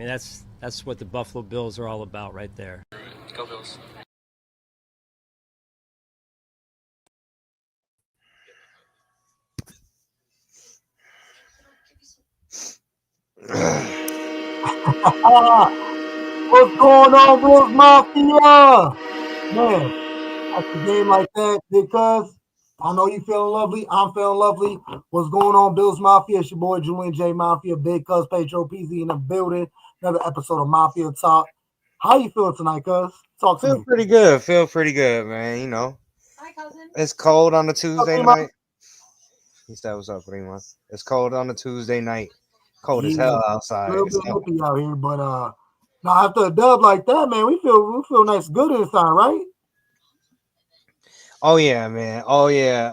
mean, that's what the Buffalo Bills are all about right there. Go Bills. What's going on, Bills Mafia? Man, after a game like that, because I know you feeling lovely. I'm feeling lovely. What's going on, Bills Mafia? It's your boy Julian J. Mafia, Big Cuz, Pedro PZ in the building. Another episode of Mafia Talk. How you feeling tonight, Cuz? Talk to Feel me. pretty good. Feel pretty good, man. You know, it's cold on a Tuesday night. He said, "What's up, Prima?" It's cold on a Tuesday night. Cold as Yeah, hell a outside. little bit So, nippy out here, but now after a dub like that, man, we feel nice, good inside, right? oh yeah, man. Oh yeah.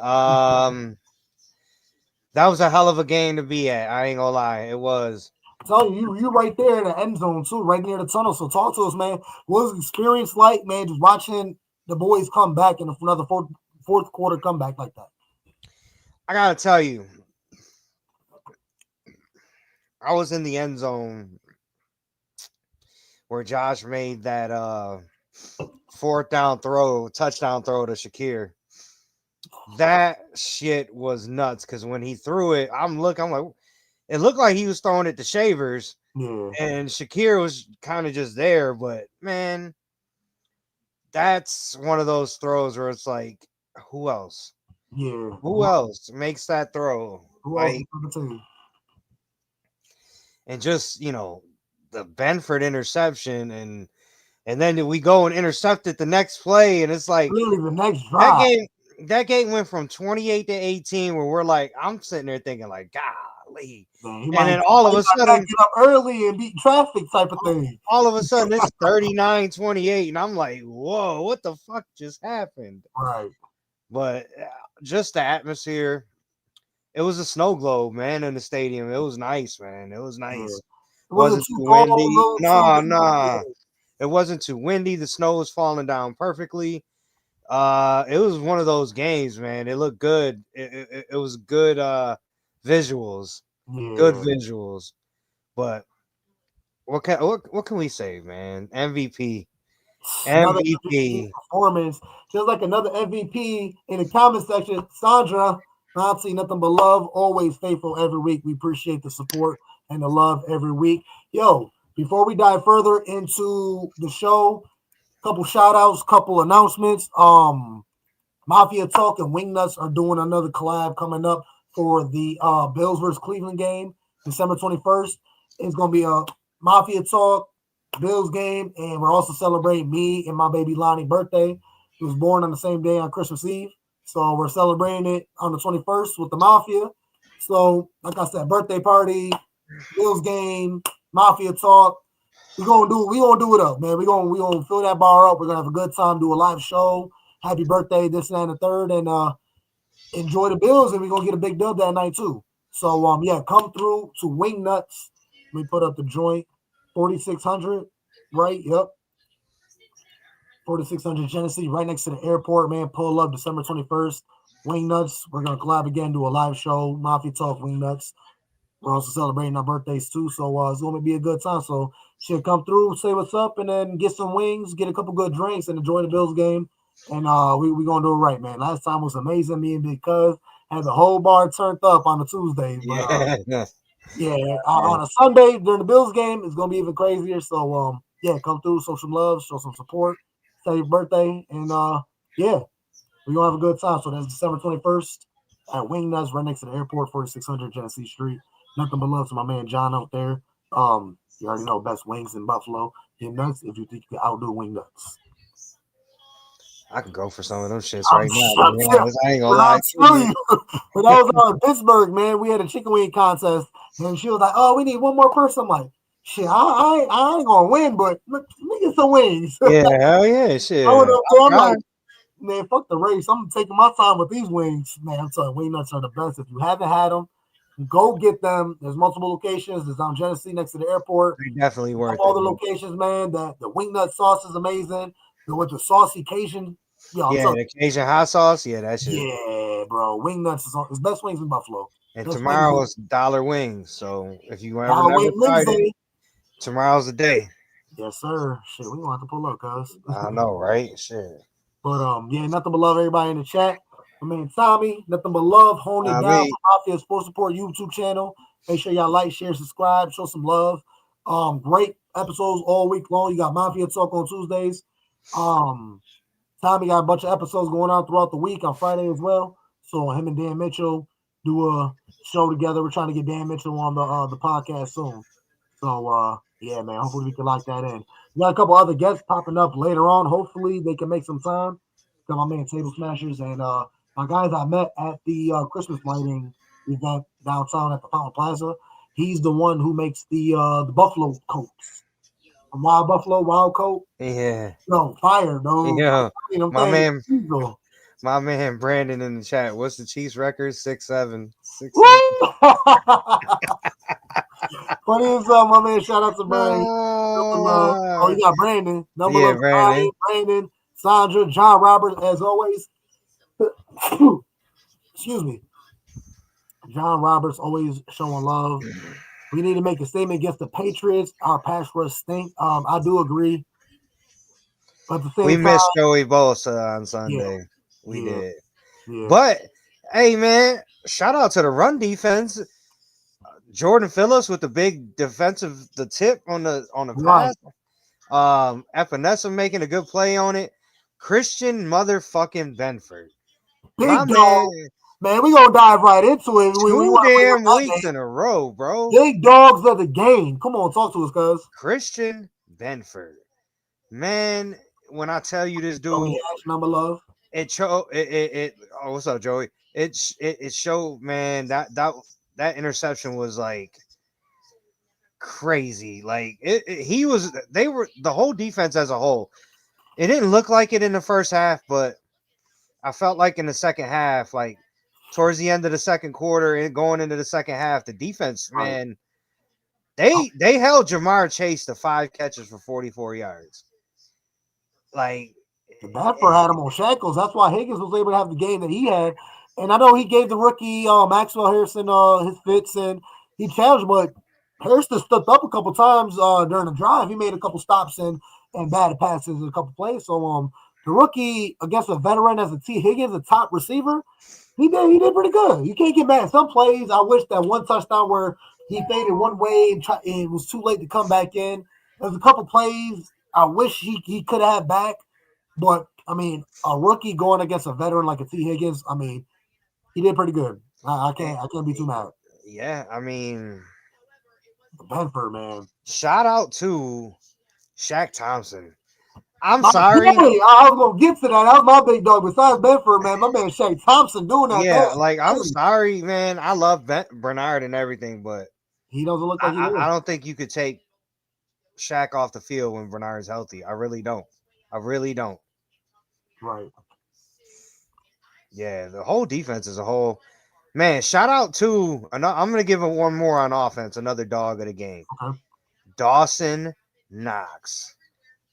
That was a hell of a game to be at. I ain't gonna lie, it was. I'm telling you right there in the end zone too, right near the tunnel. So talk to us, man. What was the experience like, man? Just watching the boys come back in another fourth quarter comeback like that. I gotta tell you, I was in the end zone where Josh made that fourth down throw, touchdown throw to Shakir. That shit was nuts because when he threw it, I'm like, it looked like he was throwing it to Shavers, Yeah, and Shakir was kind of just there. But man, that's one of those throws where it's like, who else? yeah. Who else makes that throw? Who else Like, is on the team? and just the Benford interception, and then we go and intercept it the next play, and it's like Literally the next that drive. game. That game went from 28-18, where we're like, I'm sitting there thinking like, golly, Man, he and might then all of a sudden, get up early and beat traffic type of thing. all of a sudden, it's 39-28, and I'm like, whoa, what the fuck just happened? Right. But just the atmosphere. It was a snow globe, man, in the stadium. It was nice, man. It was Yeah. nice. It wasn't too Too cold. windy. No, Nah. It wasn't too windy. The snow was falling down perfectly. It was one of those games, man. It looked good. It was good visuals. Good Yeah. visuals. But what can we say, man? MVP. Another MVP MVP. performance. Just like another MVP in the comment section. Sandra, not see nothing but love. Always faithful every week. We appreciate the support and the love every week. Yo, before we dive further into the show, couple shout outs, couple announcements. Mafia Talk and Wingnuts are doing another collab coming up for the Bills versus Cleveland game, December 21st. It's gonna be a Mafia Talk Bills game, and we're also celebrating me and my baby Lonnie's birthday. He was born on the same day on Christmas Eve, so we're celebrating it on the 21st with the Mafia. So, like I said, birthday party, Bills game, Mafia Talk. We gonna do it up, man. We gonna fill that bar up. We're gonna have a good time, do a live show. Happy birthday, this and the third, and enjoy the Bills, and we're gonna get a big dub that night too. So yeah, come through to Wing Nuts. We put up the joint 4600, right? Yep. 4600 Genesee, right next to the airport, man. Pull up December 21st. Wing Nuts. We're gonna collab again, do a live show. Mafia Talk Wing Nuts. We're also celebrating our birthdays too, so it's gonna be a good time. So she'll come through, say what's up, and then get some wings, get a couple good drinks, and enjoy the Bills game. And we gonna do it right, man. Last time was amazing. Me and Big Cuz had the whole bar turned up on the Tuesday, but yeah, on a Sunday during the Bills game, it's gonna be even crazier. So yeah, come through, show some love, show some support, say your birthday, and yeah, we're gonna have a good time. So that's December 21st at Wing Nuts, right next to the airport, 4600 Genesee Street. Nothing but love to my man John out there. You already know best wings in Buffalo. Get nuts if you think you can outdo Wing Nuts. I could go for some of those shits right now. To be honest. I ain't gonna When lie. when I was out in Pittsburgh, man, we had a chicken wing contest, and she was like, "Oh, we need one more person." I'm like, "Shit, I ain't gonna win, but let me get some wings." Yeah, hell yeah, shit. I went up there, I'm like, man, fuck the race. I'm taking my time with these wings. Man, I'm telling you, wing nuts are the best. If you haven't had them, go get them. There's multiple locations. There's on Genesee next to the airport. They're definitely worth all it. the locations, man. The wing nut sauce is amazing. With the saucy Cajun. Yeah, the Cajun hot sauce. Yeah, that shit. Yeah, bro. Wing nuts is best wings in Buffalo. And best tomorrow is dollar wings. So if you ever Dollar never Wing tried Wednesday. it, Tomorrow's the day. Yes, sir. Shit, we gonna have to pull up, cuz. I know, right? Shit. But yeah, nothing but love, everybody in the chat. I mean, Tommy, nothing but love, holding it I down mean, for Mafia Sports Support YouTube channel. Make sure y'all like, share, subscribe, show some love. Great episodes all week long. You got Mafia Talk on Tuesdays. Tommy got a bunch of episodes going on throughout the week on Friday as well. So him and Dan Mitchell do a show together. We're trying to get Dan Mitchell on the podcast soon. So yeah, man. Hopefully we can lock that in. We got a couple other guests popping up later on. Hopefully they can make some time. Got my man Table Smashers and my guys I met at the Christmas lighting event downtown at the Fountain Plaza. He's the one who makes the buffalo coats. Wild Buffalo, Wild Coat. yeah. No, fire, no. Yeah. You know My man, Eagle. my man Brandon in the chat. What's the Chiefs record? 6-7. 6-7. Funny as my man. Shout out to Brandon. Oh, you got Brandon. Number Yeah, one, Brandon. Brandon, Sandra, John Roberts, as always. Excuse me. John Roberts always showing love. We need to make a statement against the Patriots. Our pass rush stink. I do agree. But at the same We time, missed Joey Bosa on Sunday. We did. Yeah. But hey, man, shout out to the run defense. Jordan Phillips with the big the tip on the Right. pass. Epinesa making a good play on it. Christian motherfucking Benford. Big My dog. Man, we gonna dive right into it. Two damn weeks in a row, bro. Big dogs of the game. Come on, talk to us, cuz. Christian Benford. Man, when I tell you this dude, number love. It showed it. Oh, what's up, Joey? It showed, man, that interception was like crazy. Like they were the whole defense as a whole. It didn't look like it in the first half, but I felt like in the second half, like towards the end of the second quarter and going into the second half, the defense, man, they held Jamar Chase to 5 catches for 44 yards. Like, Bedford had him on shackles. That's why Higgins was able to have the game that he had. And I know he gave the rookie Maxwell Harrison his fits, and he challenged, but Harrison stepped up a couple times during the drive. He made a couple stops and bad passes in a couple plays. So the rookie against a veteran as a T. Higgins, a top receiver, he did pretty good. You can't get mad. Some plays, I wish that one touchdown where he faded one way and it was too late to come back in. There's a couple plays I wish he could have back. But, I mean, a rookie going against a veteran like a T. Higgins, I mean, he did pretty good. I can't be too mad. Yeah, I mean, Bedford, man. Shout out to Shaq Thompson. I'm sorry. I was going to get to that. That was my big dog. Besides Bedford, man, my man Shaq Thompson doing that. Yeah, like, I'm sorry, man. I love Bernard and everything, but he doesn't look like I don't think you could take Shaq off the field when Bernard's healthy. I really don't. Right. Yeah, the whole defense as a whole. Man, shout out to I'm going to give him one more on offense, another dog of the game. Okay. Dawson Knox.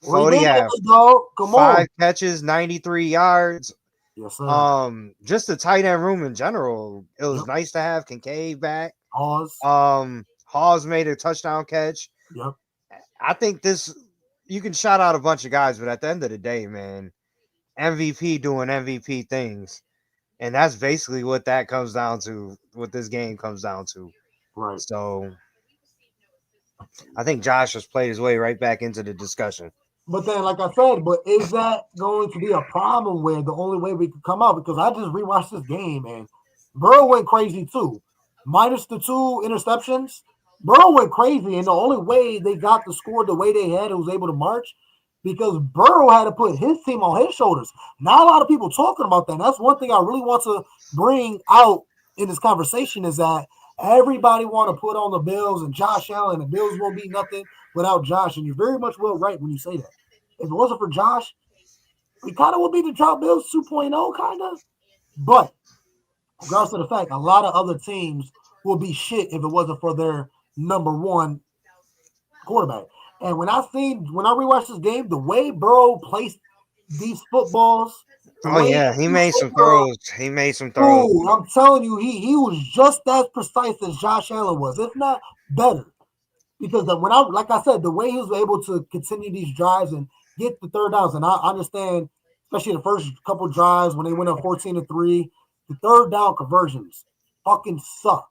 5 catches, 93 yards. Yes, sir. Just the tight end room in general. It was nice to have Kincaid back. Hawes made a touchdown catch. Yep. I think you can shout out a bunch of guys, but at the end of the day, man, MVP doing MVP things. And that's basically what that comes down to, what this game comes down to. Right. So I think Josh has played his way right back into the discussion. But then, like I said, is that going to be a problem where the only way we could come out? Because I just rewatched this game and Burrow went crazy too. Minus the 2 interceptions, Burrow went crazy. And the only way they got the score the way they had, it was able to march because Burrow had to put his team on his shoulders. Not a lot of people talking about that. And that's one thing I really want to bring out in this conversation is that everybody want to put on the Bills and Josh Allen. The Bills won't be nothing without Josh. And you're very much well right when you say that. If it wasn't for Josh, we kind of would be the Drought Bills 2.0, kind of. But regardless of the fact, a lot of other teams would be shit if it wasn't for their number 1 quarterback. And when I rewatched this game, the way Burrow placed these footballs. He made some throws. Ooh, I'm telling you, he was just as precise as Josh Allen was, if not better. because like I said, the way he was able to continue these drives and get the third downs, and I understand, especially the first couple drives when they went up 14-3, the third down conversions fucking suck.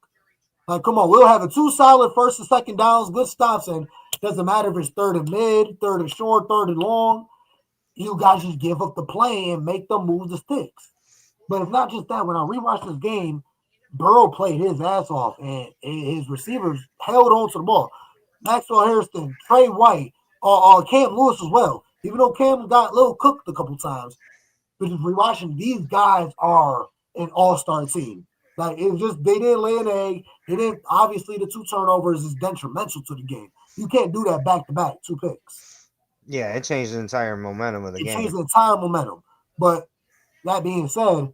Like, come on, we'll have a two solid first and second downs, good stops, and doesn't matter if it's third and mid, third and short, third and long. You guys just give up the play and make them move the sticks. But it's not just that. When I rewatched this game, Burrow played his ass off, and his receivers held on to the ball. Maxwell Harrison, Trey White, Cam Lewis as well. Even though Cam got a little cooked a couple times, but just rewatching, these guys are an all-star team. Like, it's just they didn't lay an egg. They didn't. Obviously, the 2 turnovers is detrimental to the game. You can't do that back-to-back, 2 picks. Yeah, it changed the entire momentum of the game. It changed the entire momentum. But that being said,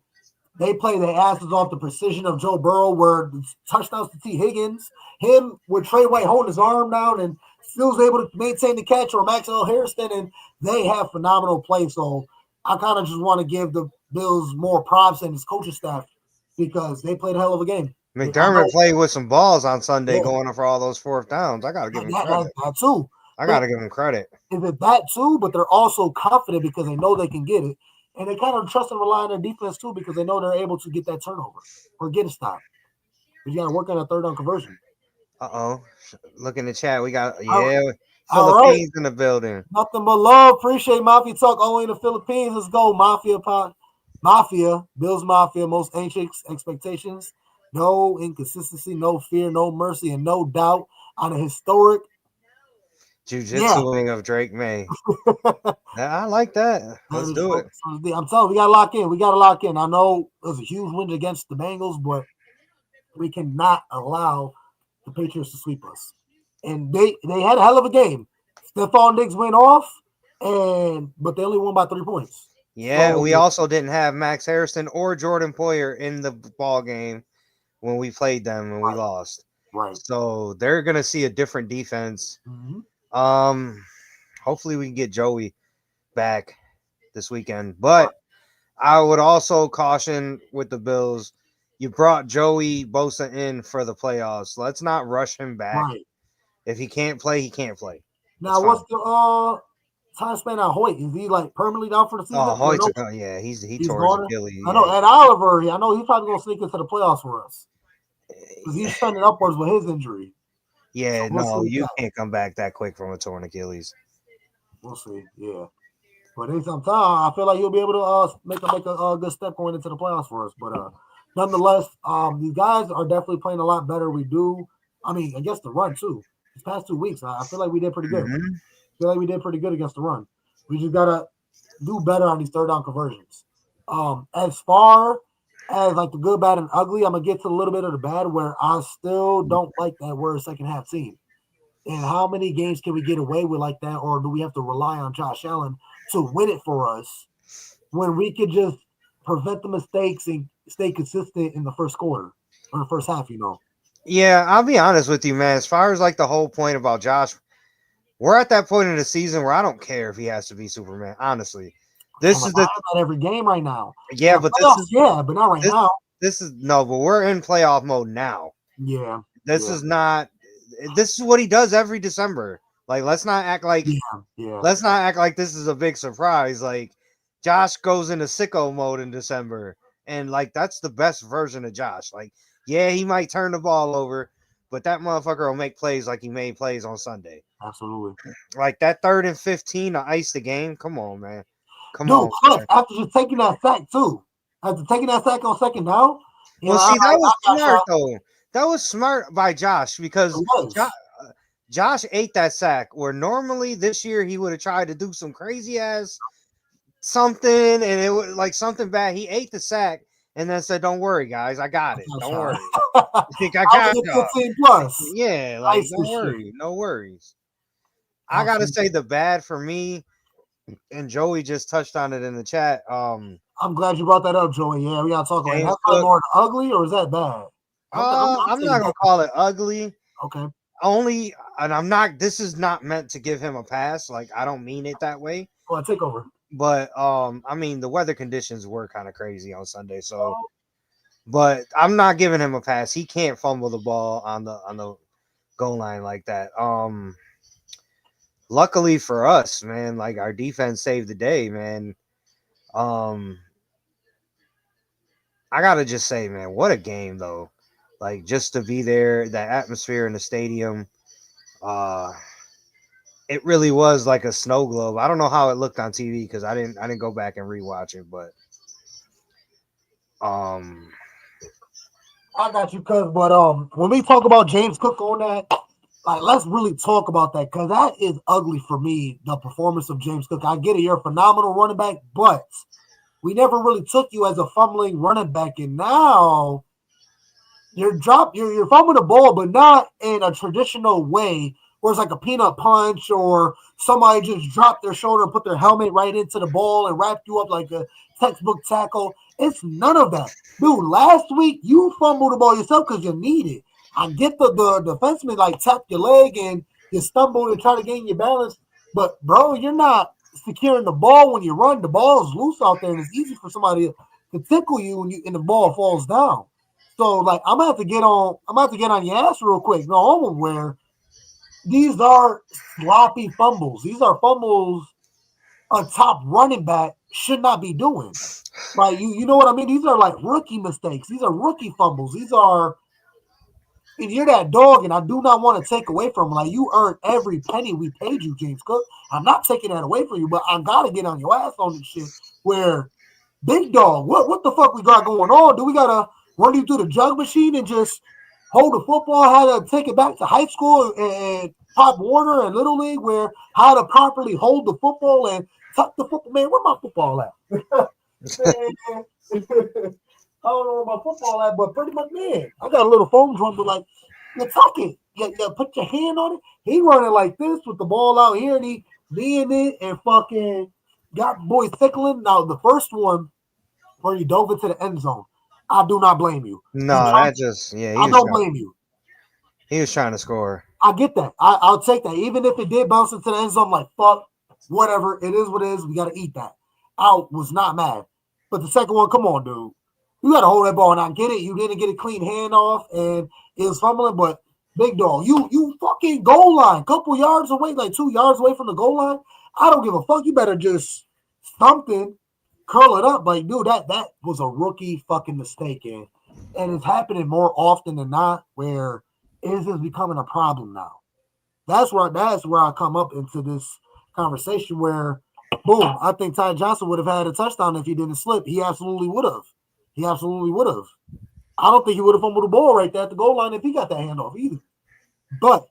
they play their asses off the precision of Joe Burrow, where the touchdowns to T. Higgins, him with Trey White holding his arm down and still was able to maintain the catch, or Maxwell Harrison, and they have phenomenal play. So I kind of just want to give the Bills more props and his coaching staff because they played a hell of a game. McDermott played with some balls on Sunday, going for all those fourth downs. I got to give him credit. That too. I got to give him credit. Is it that too? But they're also confident because they know they can get it. And they kind of trust and rely on their defense too because they know they're able to get that turnover or get a stop. But you got to work on a third down conversion. Look in the chat. We got, Philippines in the building. Nothing but love. Appreciate Mafia talk only in the Philippines. Let's go, Mafia. Mafia, Bills Mafia, most anxious expectations. No inconsistency, no fear, no mercy, and no doubt on a historic Jiu-jitsuing of Drake May. I like that. Let's do it. I'm telling you, we got to lock in. We got to lock in. I know it was a huge win against the Bengals, but we cannot allow the Patriots to sweep us. And they had a hell of a game. Stephon Diggs went off, but they only won by 3 points. Yeah, so, we also didn't have Max Harrison or Jordan Poyer in the ball game when we played them and we lost. Right. So they're going to see a different defense. Mm-hmm. Hopefully we can get Joey back this weekend. But I would also caution with the Bills, you brought Joey Bosa in for the playoffs. Let's not rush him back. Right. If he can't play, he can't play. Now, what's the time span on Hoyt? Is he like permanently down for the season? Oh, Hoyt's he tore his Achilles. I know. And Oliver, I know he's probably gonna sneak into the playoffs for us because he's trending upwards with his injury. Yeah, so you can't come back that quick from a torn Achilles. We'll see. Yeah, but in some time, I feel like he'll be able to make a good step going into the playoffs for us. But nonetheless, these guys are definitely playing a lot better. I guess the run too. These past 2 weeks, I feel like we did pretty good. Mm-hmm. I feel like we did pretty good against the run. We just gotta do better on these third down conversions. As far as like the good, bad, and ugly, I'm gonna get to a little bit of the bad where I still don't like that we're a second half team. And how many games can we get away with like that, or do we have to rely on Josh Allen to win it for us when we could just prevent the mistakes and stay consistent in the first quarter or the first half? Yeah, I'll be honest with you, man. As far as like the whole point about Josh, we're at that point in the season where I don't care if he has to be Superman. Honestly, this is not every game right now. Yeah, but but not right now. But we're in playoff mode now. Yeah, this is not. This is what he does every December. Like, let's not act like. Let's not act like this is a big surprise. Like, Josh goes into sicko mode in December, and like that's the best version of Josh. Like, yeah, he might turn the ball over, but that motherfucker will make plays like he made plays on Sunday. Absolutely. Like that 3rd and 15 to ice the game. Come on, man. Come on. Man. After just taking that sack too. After taking that sack on second down. That was smart though. That was smart by Josh because Josh ate that sack where normally this year he would have tried to do some crazy ass something and it would like something bad. He ate the sack and then said, "Don't worry, guys, I got it. Don't worry. I think I got it. 15 plus. Yeah, like don't worry, no worries." I gotta say the bad for me, and Joey just touched on it in the chat. I'm glad you brought that up, Joey. Yeah, we gotta talk about it. That's more ugly, or is that bad? I'm not gonna call it ugly. Okay. This is not meant to give him a pass. Like, I don't mean it that way. Well, take over. But the weather conditions were kind of crazy on Sunday, so but I'm not giving him a pass. He can't fumble the ball on the goal line like that. Luckily for us, man, like our defense saved the day, man. I gotta just say, man, what a game though. Like just to be there, that atmosphere in the stadium. Uh it really was like a snow globe. I don't know how it looked on TV because I didn't go back and rewatch it, but um I got you, cuz. But when we talk about James Cook on that, like, let's really talk about that because that is ugly for me. The performance of James Cook. I get it, you're a phenomenal running back, but we never really took you as a fumbling running back, and now you're fumbling the ball, but not in a traditional way where it's like a peanut punch or somebody just dropped their shoulder and put their helmet right into the ball and wrapped you up like a textbook tackle. It's none of that. Dude, last week you fumbled the ball yourself because you need it. I get the defenseman like tapped your leg and you stumbled and try to gain your balance, but bro, you're not securing the ball when you run. The ball is loose out there and it's easy for somebody to tickle you and the ball falls down. So like I'm gonna have to get on your ass real quick. No, I'm aware these are sloppy fumbles. These are fumbles a top running back should not be doing. Like you know what I mean? These are like rookie mistakes. These are rookie fumbles. These are, and you're that dog, and I do not want to take away from him. Like you earned every penny we paid you, James Cook. I'm not taking that away from you, but I gotta get on your ass on this shit. Where big dog, what the fuck we got going on? Do we gotta run you through the jug machine and just hold the football? How to take it back to high school and Pop Warner and Little League, where how to properly hold the football and tuck the football? Man, where my football at? Man, I don't know where my football at, but pretty much, man, I got a little foam drum, but like, you tuck it. You put your hand on it. He running like this with the ball out here, and he in it and fucking got boys tickling. Now, the first one where he dove into the end zone, I do not blame you. no, that just I don't blame you. He was trying to score. I get that. I'll take that. Even if it did bounce into the end zone, I'm like, fuck, whatever. It is what it is. We got to eat that. I was not mad. But the second one, come on, dude. You got to hold that ball. And I get it. You didn't get a clean handoff, and it was fumbling. But big dog, you fucking goal line, couple yards away, like 2 yards away from the goal line. I don't give a fuck. You better just something, curl it up. Like, dude, that was a rookie fucking mistake, and it's happening more often than not. Where is this becoming a problem now? That's where I come up into this conversation where, boom, I think Ty Johnson would have had a touchdown if he didn't slip. He absolutely would have. I don't think he would have fumbled the ball right there at the goal line if he got that handoff either. But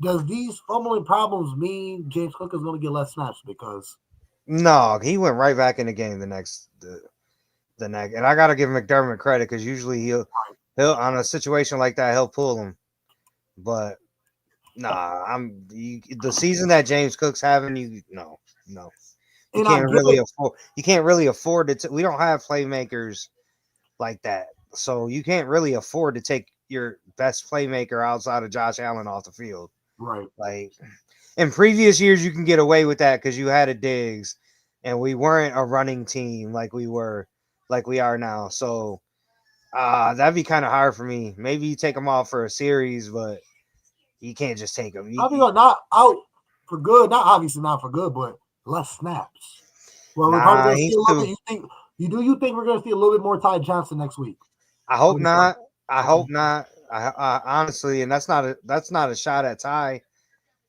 does these fumbling problems mean James Cook is going to get less snaps? Because no, he went right back in the game the next, and I gotta give McDermott credit because usually he'll on a situation like that he'll pull him, but nah, the season that James Cook's having, you can't really afford it. We don't have playmakers like that, so you can't really afford to take your best playmaker outside of Josh Allen off the field. Right. Like in previous years, you can get away with that because you had a Diggs, and we weren't a running team like we are now. So that'd be kind of hard for me. Maybe you take him off for a series, but you can't just take him. I think not out for good, not obviously not for good, but less snaps. Well, we're probably going to see a little bit. You think we're going to see a little bit more Ty Johnson next week? I hope not. I hope not. I honestly, and that's not a shot at Ty,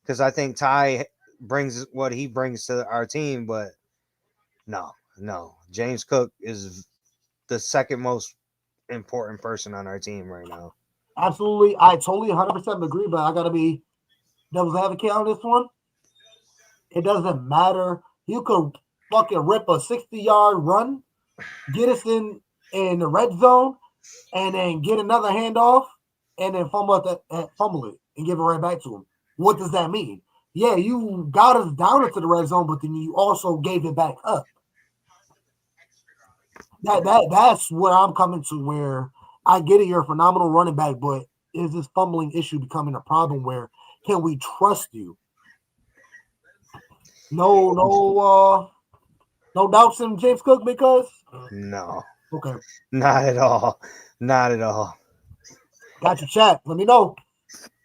because I think Ty brings what he brings to our team. But no, James Cook is the second most important person on our team right now. Absolutely, I totally 100% agree. But I got to be devil's advocate on this one. It doesn't matter. You could fucking rip a 60-yard run, get us in the red zone, and then get another handoff, and then fumble it and give it right back to him. What does that mean? Yeah, you got us down into the red zone, but then you also gave it back up. That's where I'm coming to, where I get it, you're a phenomenal running back, but is this fumbling issue becoming a problem where can we trust you? No doubts in James Cook because no. Okay. Not at all. Got your chat. Let me know.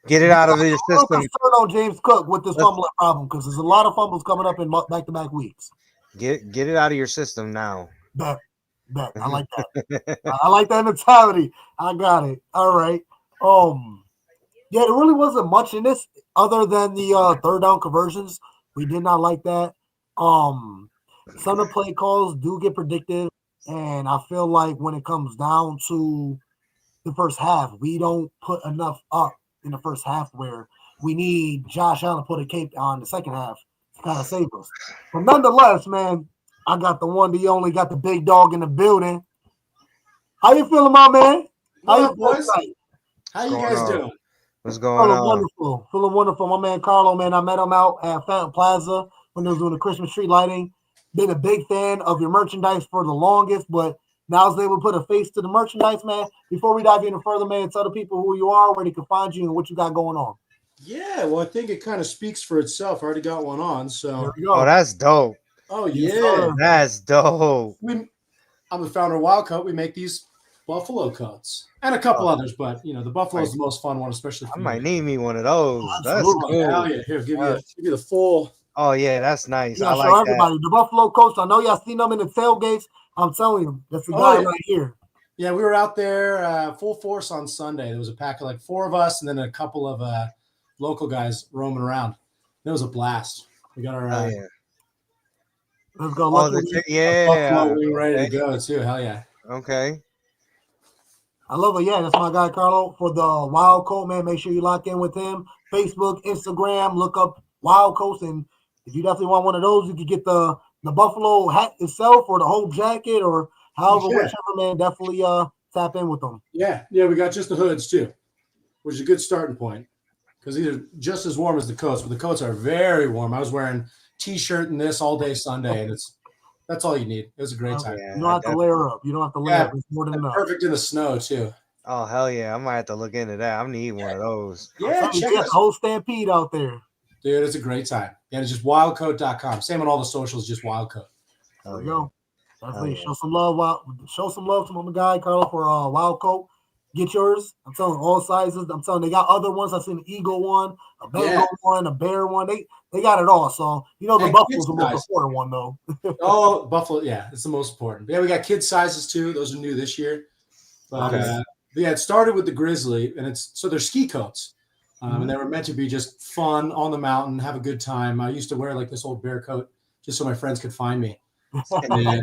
Get it out of your I'm system. concerned on James Cook with this fumbling problem because there's a lot of fumbles coming up in back-to-back weeks. Get it out of your system now. Bet. I like that. I like that mentality. I got it. All right. Yeah, there really wasn't much in this other than the third down conversions. We did not like that. Some of the play calls do get predictive, and I feel like when it comes down to the first half, we don't put enough up in the first half where we need Josh Allen to put a cape on the second half to kind of save us. But nonetheless, man, I got the one, the only, got the big dog in the building. How you feeling, my man? What How up, boys? tonight? How you guys doing? What's going on? Feeling wonderful. My man Carlo, man, I met him out at Fountain Plaza when they was doing the Christmas tree lighting. Been a big fan of your merchandise for the longest, but now I was able to put a face to the merchandise, man. Before we dive any further, man, tell the people who you are, where they can find you, and what you got going on. Yeah, well, I think it kind of speaks for itself. I already got one on, There so. we go. Oh, that's dope. Oh, Yes, yeah. sir. That's dope. I'm the founder of Wild Coat. We make these buffalo coats and a couple others, but, the buffalo is the most fun one, especially for I might you. need me one of those. That's Absolutely. cool. Hell yeah. Here, give you the full. Oh yeah, that's nice. You I gotta show like that. everybody the Buffalo Coast. I know y'all seen them in the tailgates. I'm telling you, that's the Oh, guy yeah. right here. Yeah, we were out there full force on Sunday. There was a pack of like 4 of us and then a couple of local guys roaming around. It was a blast. We got our Oh, yeah. Let's go. Oh, Lucky. buffalo yeah. wing ready Okay. to go too. Hell yeah. Okay. I love it. Yeah, that's my guy Carlo for the Wild Coast, man. Make sure you lock in with him. Facebook, Instagram, look up Wild Coast, and if you definitely want one of those, you can get the buffalo hat itself or the whole jacket or however, Yeah. whichever, man. Definitely tap in with them. Yeah, we got just the hoods too, which is a good starting point because these are just as warm as the coats, but the coats are very warm. I was wearing t-shirt and this all day Sunday, and that's all you need. It was a great time. You don't have to layer up. You don't have to layer up. It's more than enough. Perfect in the snow too. Oh hell yeah! I might have to look into that. I need one of those. Yeah, You check get us, the whole stampede out there. dude. It's a great time. Yeah, it's just wildcoat.com. Same on all the socials, just wildcoat. There we go. Definitely yeah. show some love. Show some love to my guy Carlo for Wild Coat. Get yours. I'm telling all sizes. I'm telling they got other ones. I've seen an eagle one, a Bengal one, a bear one. They got it all. So the And Buffalo's kids the most size. important one though. Oh, buffalo. Yeah, it's the most important. Yeah, we got kid sizes too. Those are new this year. But yeah, it started with the Grizzly, and they're ski coats. And they were meant to be just fun on the mountain, have a good time. I used to wear like this old bear coat just so my friends could find me. And then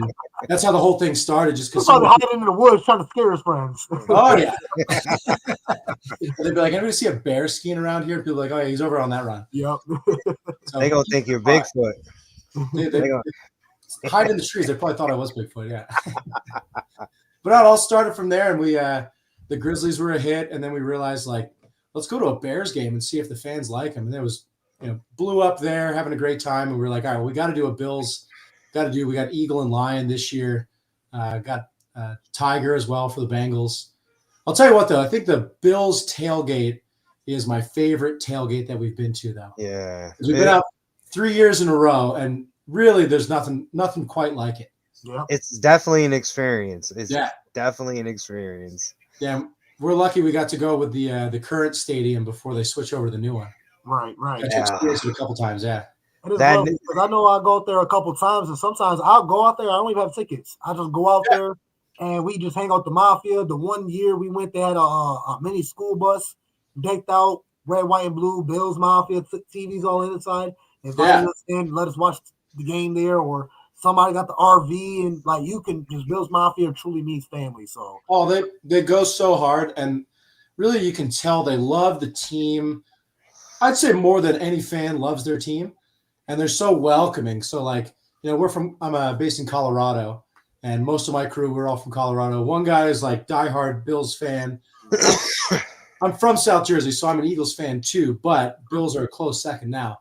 that's how the whole thing started. Just because hiding in the woods trying to scare his friends. Oh yeah. They'd be like, anybody see a bear skiing around here? People are like, oh yeah, he's over on that run. Yep. So, They gonna think you're Bigfoot. they hide in the trees. They probably thought I was Bigfoot. Yeah. But it all started from there, and we the Grizzlies were a hit, and then we realized like, let's go to a Bears game and see if the fans like them. And it was, blew up there, having a great time. And we were like, all right, well, we got to do a Bills. We got Eagle and Lion this year. Got Tiger as well for the Bengals. I'll tell you what, though, I think the Bills tailgate is my favorite tailgate that we've been to, though. Yeah. We've been out 3 years in a row, and really there's nothing quite like it. Yeah. It's definitely an experience. It's Yeah. definitely an experience. Yeah, we're lucky we got to go with the current stadium before they switch over to the new one. Right. Got to experience it a couple times, yeah. It is lovely because I know I go out there a couple times, and sometimes I'll go out there. I don't even have tickets. I just go out there, and we just hang out the Mafia. The one year we went, they had a mini school bus decked out, red, white, and blue, Bills Mafia, TVs all inside. Invited us in, let us watch the game there, or somebody got the RV, and like you can just Bills Mafia truly means family. So they go so hard, and really you can tell they love the team. I'd say more than any fan loves their team, and they're so welcoming. So like, I'm based in Colorado, and most of my crew, we're all from Colorado. One guy is like diehard Bills fan. I'm from South Jersey, so I'm an Eagles fan too, but Bills are a close second now.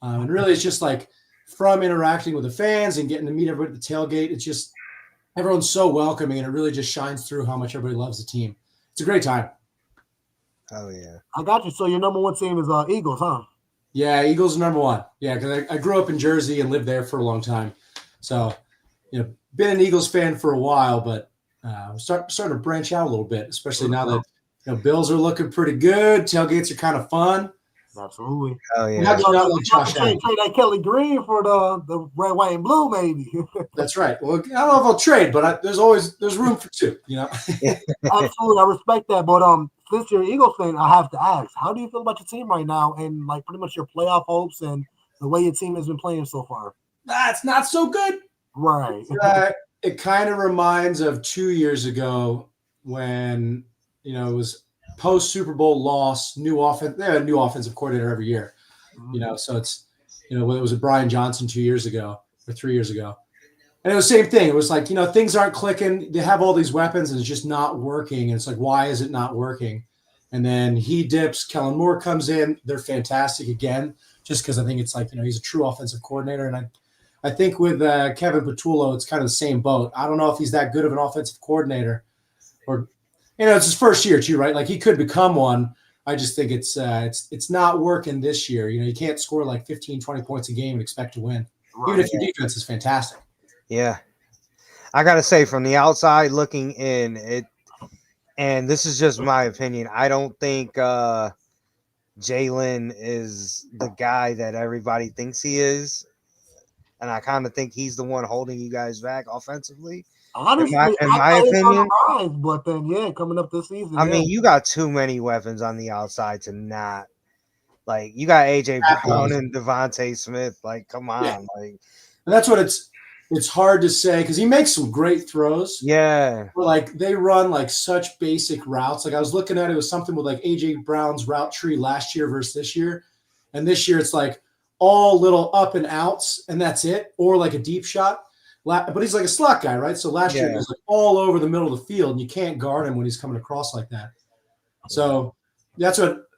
And really it's just like from interacting with the fans and getting to meet everybody at the tailgate, it's just everyone's so welcoming, and it really just shines through how much everybody loves the team. It's a great time. Oh yeah. I got you. So your number one team is Eagles, huh? Yeah, Eagles are number one. Yeah, because I grew up in Jersey and lived there for a long time. So, been an Eagles fan for a while, but I'm starting to branch out a little bit, especially now that Bills are looking pretty good. Tailgates are kind of fun. Absolutely. Oh We're yeah. not going out like We got Josh to Allen. trade that Kelly Green for the red, white, and blue, maybe. That's right. Well, I don't know if I'll trade, but there's room for two. Absolutely, I respect that. But since you're an Eagles fan, I have to ask, how do you feel about your team right now, and like pretty much your playoff hopes and the way your team has been playing so far? That's not so good. Right. It kind of reminds of 2 years ago when it was post Super Bowl loss, new offense. They had a new offensive coordinator every year. So it's when it was a Brian Johnson 2 years ago or 3 years ago. And it was the same thing. It was like, things aren't clicking. They have all these weapons and it's just not working. And it's like, why is it not working? And then he dips. Kellen Moore comes in. They're fantastic again, just because I think it's like, he's a true offensive coordinator. And I think with Kevin Patullo, it's kind of the same boat. I don't know if he's that good of an offensive coordinator or, it's his first year too, right? Like he could become one. I just think it's not working this year. You can't score like 15, 20 points a game and expect to win, even if your defense is fantastic. Yeah. I got to say, from the outside looking in, and this is just my opinion, I don't think Jalen is the guy that everybody thinks he is. And I kind of think he's the one holding you guys back offensively. Honestly, in my opinion, but then coming up this season. I mean, you got too many weapons on the outside to not you got AJ Brown and Devontae Smith. Like, come on, and that's what it's hard to say because he makes some great throws. Yeah, but they run such basic routes. I was looking at it was something with AJ Brown's route tree last year versus this year, and this year it's all little up and outs, and that's it, or a deep shot. But he's a slot guy, right? So last year he was all over the middle of the field, and you can't guard him when he's coming across like that. So that's what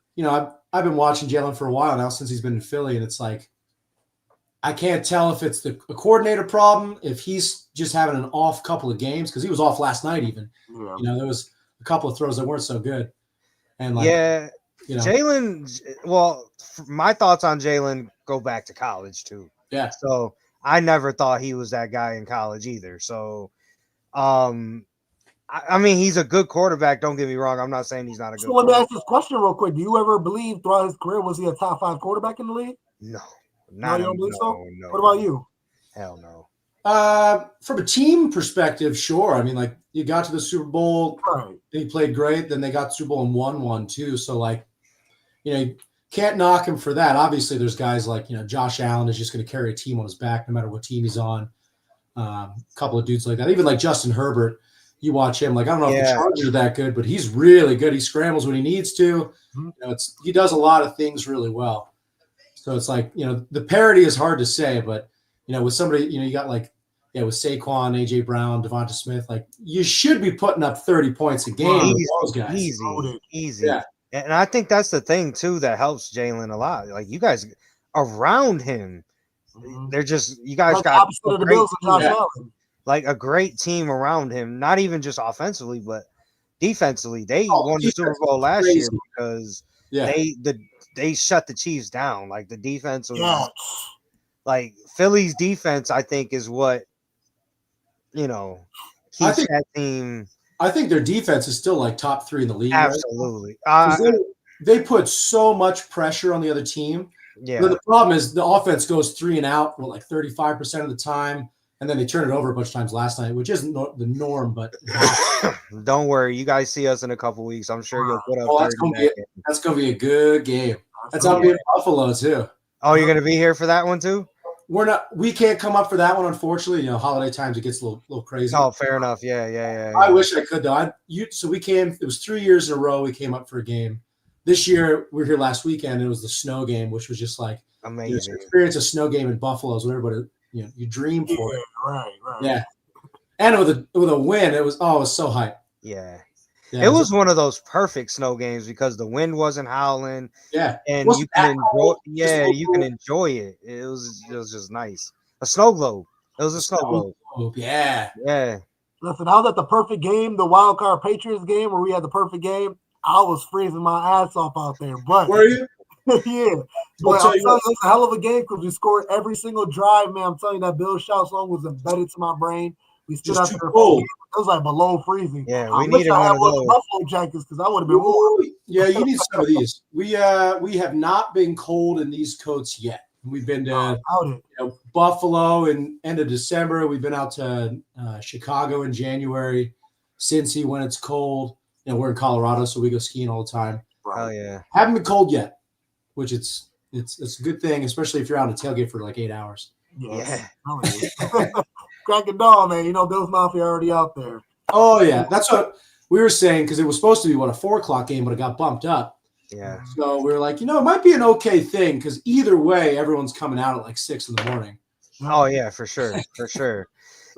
I've been watching Jalen for a while now since he's been in Philly, and it's I can't tell if it's a coordinator problem, if he's just having an off couple of games because he was off last night even. Yeah. There was a couple of throws that weren't so good, and Jalen. Well, my thoughts on Jalen go back to college too. Yeah. So I never thought he was that guy in college either. So, I mean, he's a good quarterback. Don't get me wrong. I'm not saying he's not a good. So let me ask this question real quick. Do you ever believe throughout his career was he a top 5 quarterback in the league? No. No, you don't believe so? No. What about you? Hell no. From a team perspective, sure. I mean, you got to the Super Bowl, right? He played great. Then they got the Super Bowl and won one too. So you can't knock him for that. Obviously, there's guys Josh Allen is just going to carry a team on his back no matter what team he's on. A couple of dudes like that. Even Justin Herbert, you watch him. I don't know if the Chargers are that good, but he's really good. He scrambles when he needs to. Mm-hmm. He does a lot of things really well. So it's the parity is hard to say, but with somebody you got with Saquon, AJ Brown, Devonta Smith, you should be putting up 30 points a game with those guys. Easy. Yeah. And I think that's the thing too that helps Jalen a lot. You guys around him, they're just you guys got a great team around him. Not even just offensively, but defensively. They won the Super Bowl last year because they shut the Chiefs down. The defense was Philly's defense. I think is what keeps that team. I think their defense is still top 3 in the league. Absolutely. Right? They put so much pressure on the other team. Yeah. But the problem is the offense goes 3 and out 35% of the time, and then they turn it over a bunch of times last night, which isn't the norm. But don't worry, you guys see us in a couple weeks. I'm sure you'll put up. That's gonna be a good game. That's gonna be in Buffalo too. Oh, you're gonna be here for that one too? We can't come up for that one, unfortunately. Holiday times it gets a little crazy. Oh, fair enough. Yeah. I wish I could though. So we came. It was 3 years in a row we came up for a game. This year we were here last weekend. It was the snow game, which was just amazing. Experience a snow game in Buffalo is what everybody you dream for. Right. Yeah, and with a win, it was so hype. Yeah. It was one of those perfect snow games because the wind wasn't howling. Yeah, and you can enjoy. Yeah, you can enjoy it. It was just nice. A snow globe. It was a snow globe. Yeah. Listen, I was at the perfect game, the wild card Patriots game, where we had the perfect game. I was freezing my ass off out there. But were you? Yeah. But I'm telling you, it was a hell of a game because we scored every single drive, man. I'm telling you, that Bill Shout song was embedded to my brain. We stood Just out too there. cold. It was like below freezing. Yeah, I we wish needed I had one of one of the those. buffalo jackets because I would have been warm. Ooh, yeah, you need some of these. We have not been cold in these coats yet. We've been to Out it. Buffalo in end of December. We've been out to Chicago in January. Cincy when it's cold. We're in Colorado, so we go skiing all the time. Hell yeah. Haven't been cold yet, which it's a good thing, especially if you're out on a tailgate for like 8 hours. Yes. Cracking dawn, man. Bills Mafia already out there. Oh yeah, that's what we were saying because it was supposed to be a 4:00 game, but it got bumped up. Yeah. So we were like, it might be an okay thing because either way, everyone's coming out at like 6 a.m. Oh yeah, for sure.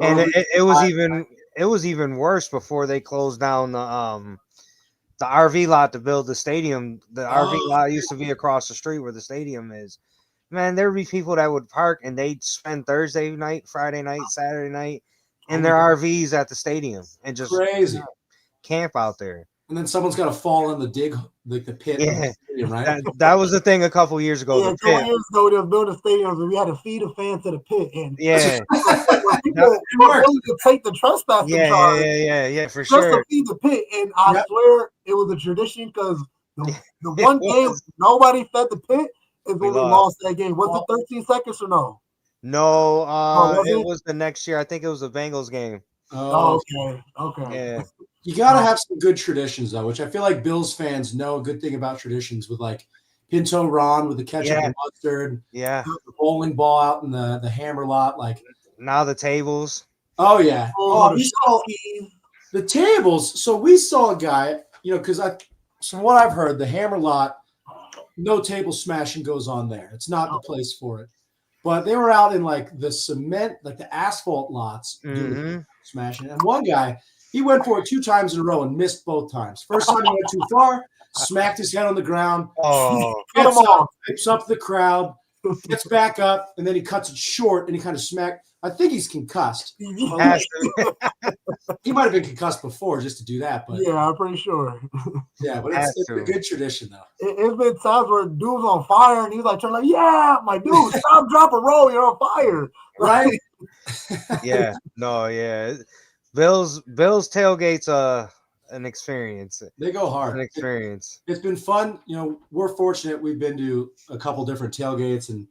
And it was even worse before they closed down the RV lot to build the stadium. The RV lot used to be across the street where the stadium is. Man, there would be people that would park and they'd spend Thursday night, Friday night, Saturday night in their RVs at the stadium and just Crazy. Camp out there. And then someone's got to fall in the pit. Yeah, stadium, right? That was the thing a couple years ago. Yeah, a couple years ago they were building stadiums and we had to feed a fan to the pit. And yeah, people were willing to take the trespassing charge. Yeah, for just sure. to feed the pit. And I swear it was a tradition because the one game nobody fed the pit is when we lost that game. Was it 13 seconds or no? No, it was the next year. I think it was the Bengals game. Oh, okay. Yeah. You got to have some good traditions, though, which I feel like Bills fans know a good thing about traditions with like Pinto Ron with the ketchup and mustard. Yeah. The bowling ball out in the hammer lot. Like now the tables. Oh, yeah. We saw the tables. So we saw a guy, because from what I've heard, the hammer lot, no table smashing goes on there. It's not the place for it. But they were out in like the cement, like the asphalt lots doing smashing. And one guy, he went for it 2 times in a row and missed both times. First time he went too far, smacked his head on the ground, picks up the crowd, gets back up, and then he cuts it short and he kind of smacked. I think he's concussed. He might have been concussed before just to do that. But yeah, I'm pretty sure. Yeah, but it's a good tradition, though. It's been times where dude was on fire and he's like, turn like, yeah, my dude, stop, drop a roll, you're on fire. Right? Yeah. No, yeah. Bills tailgates an experience. They go hard. An experience. It's been fun. We're fortunate. We've been to a couple different tailgates, and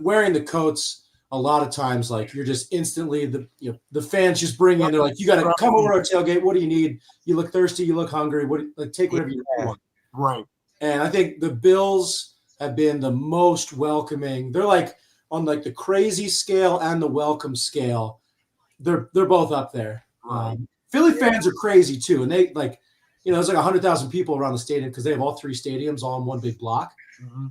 wearing the coats. A lot of times, like you're just instantly the fans just bring in. They're like, "You got to come over our tailgate. What do you need? You look thirsty. You look hungry. Take whatever you want." Right. And I think the Bills have been the most welcoming. They're like on like the crazy scale and the welcome scale. They're both up there. Right. Philly fans are crazy too, and they there's like 100,000 people around the stadium because they have all 3 stadiums all in one big block. Mm-hmm.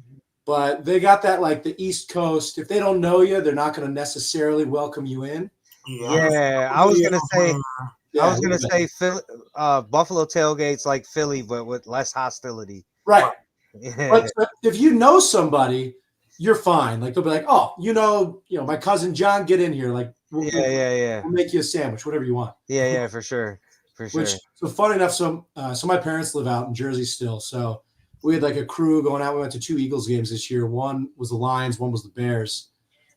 But they got that like the East Coast. If they don't know you, they're not going to necessarily welcome you in. Yeah, I was gonna say Philly, Buffalo tailgates like Philly, but with less hostility. Right. But if you know somebody, you're fine. Like they'll be like, "Oh, my cousin John, get in here." Like, we'll make you a sandwich, whatever you want. Yeah, for sure. So funny enough, so my parents live out in Jersey still, so. We had like a crew going out. We went to 2 Eagles games this year. One was the Lions, one was the Bears.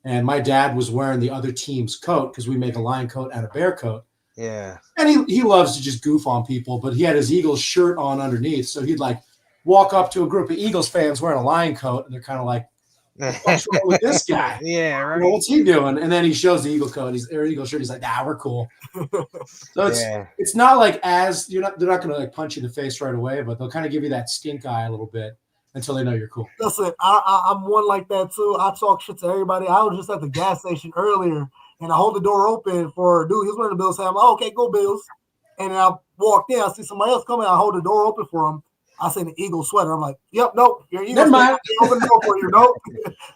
And my dad was wearing the other team's coat because we make a Lion coat and a Bear coat. Yeah. And he loves to just goof on people, but he had his Eagles shirt on underneath. So he'd like walk up to a group of Eagles fans wearing a Lion coat, and they're kind of like, what's wrong with this guy? Yeah, right. What's he doing? And then he shows the Eagle coat, or Eagle shirt. He's like, we're cool. So it's not like they're not going to like punch you in the face right away, but they'll kind of give you that stink eye a little bit until they know you're cool. Listen, I'm one like that too. I talk shit to everybody. I was just at the gas station earlier, and I hold the door open for a dude. He's wearing the Bills hat. I'm like, okay, go Bills. And then I walked in. I see somebody else coming. I hold the door open for him. I see the Eagle sweater. I'm like, yep, nope. You're Eagle. Never mind. Open the door for you, nope.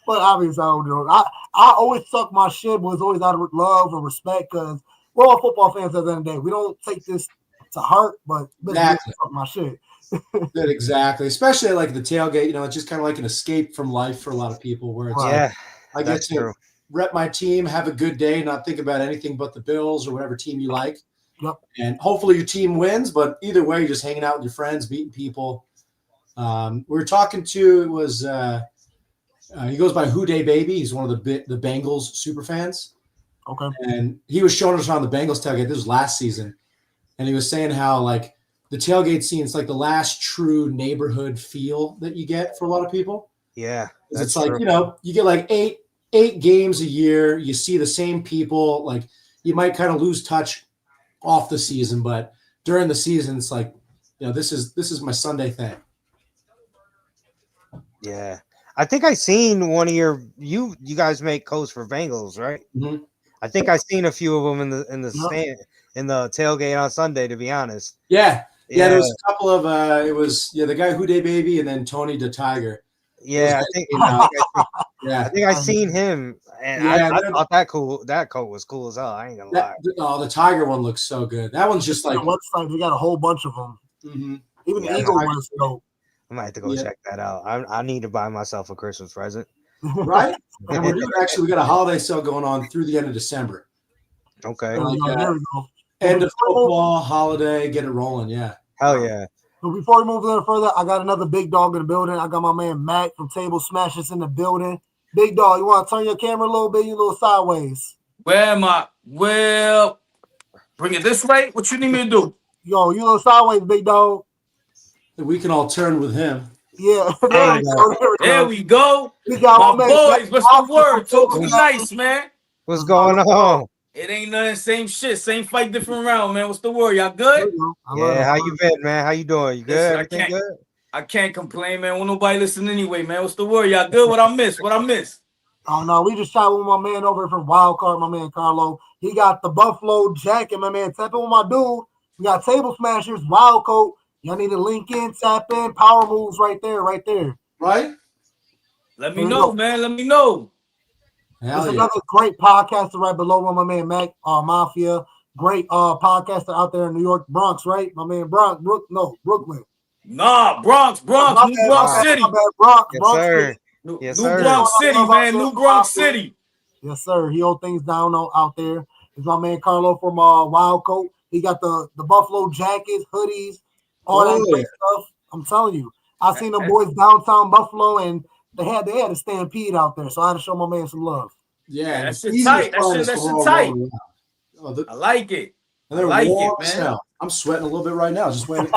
But obviously, I don't know. I always suck my shit, but it's always out of love and respect because we're all football fans at the end of the day. We don't take this to heart, but exactly. Suck my shit. Exactly. Especially like the tailgate, it's just kind of like an escape from life for a lot of people where it's I get to rep my team, have a good day, not think about anything but the Bills or whatever team you like. Yep. And hopefully your team wins, but either way, you're just hanging out with your friends, meeting people. We were talking to, it was he goes by Who Day Baby. He's one of the Bengals super fans. Okay. And he was showing us around the Bengals tailgate. This was last season. And he was saying how, like, the tailgate scene is like the last true neighborhood feel that you get for a lot of people. Yeah, Because that's it's like, true. you know, you get like eight games a year. You see the same people. Like, you might kind of lose touch off the season, but during the season, it's like, you know, this is my Sunday thing. Yeah, I think I seen one of you guys make codes for Bengals, right? Mm-hmm. I think I seen a few of them in the Yeah. stand in the tailgate on Sunday. To be honest, Yeah. There was a couple of it was the guy Houday Baby and then Tony the Tiger. yeah, I think I seen him, and Yeah, I thought that coat was cool as hell. I ain't gonna lie. the Tiger one looks so good. That one's just like the website. They got a whole bunch of them. mm-hmm. Even Yeah, the Eagle one is dope. I might have to go check that out. I need to buy myself a Christmas present. Right? And we're doing we got a holiday sale going on through the end of December. Okay. There we go. End of football, holiday, get it rolling. Yeah. Hell yeah. So before we move a little further, I got another big dog in the building. I got my man Mac from Table Smashers in the building. Big dog, you want to turn your camera a little bit? You a little sideways. Where am I? Well, bring it this way. What you need me to do? Yo, you a little sideways, big dog. We can all turn with him. Yeah. There we go. We got My boys, what's the word? Talk to me nice, man. What's going on? It ain't nothing, same shit, same fight, different round, man. What's the word? Y'all good? Yeah, how you been, man? How you doing? You good? Listen, Everything good? I can't complain, man. Won't nobody listen anyway, man. What's the word? Y'all good? What I missed? What I missed? Oh no, we just shot with my man over from Wild Card, my man Carlo. He got the Buffalo jacket, my man. Tap in with my dude. We got Table Smashers, Wild Coat. Y'all need to link in, tap in, power moves right there. Right? Let me know, man. Let me know. There's another great podcaster right below my man Mac, Mafia. Great podcaster out there in New York, Bronx, right? My man Brooklyn. Nah, Bronx, New Bronx City. Bronx sir. City. Yes, New sir. Bronx City, man. New Bronx City. Yes, sir. He hold things down out there. It's my man Carlo from Wild Coat. He got the Buffalo jackets, hoodies, all that great stuff. I'm telling you. I seen them boys downtown Buffalo, and they had a stampede out there, so I had to show my man some love. Yeah, that shit tight. That shit tight. I like it. And they're warm as hell. I'm sweating a little bit right now. Just waiting.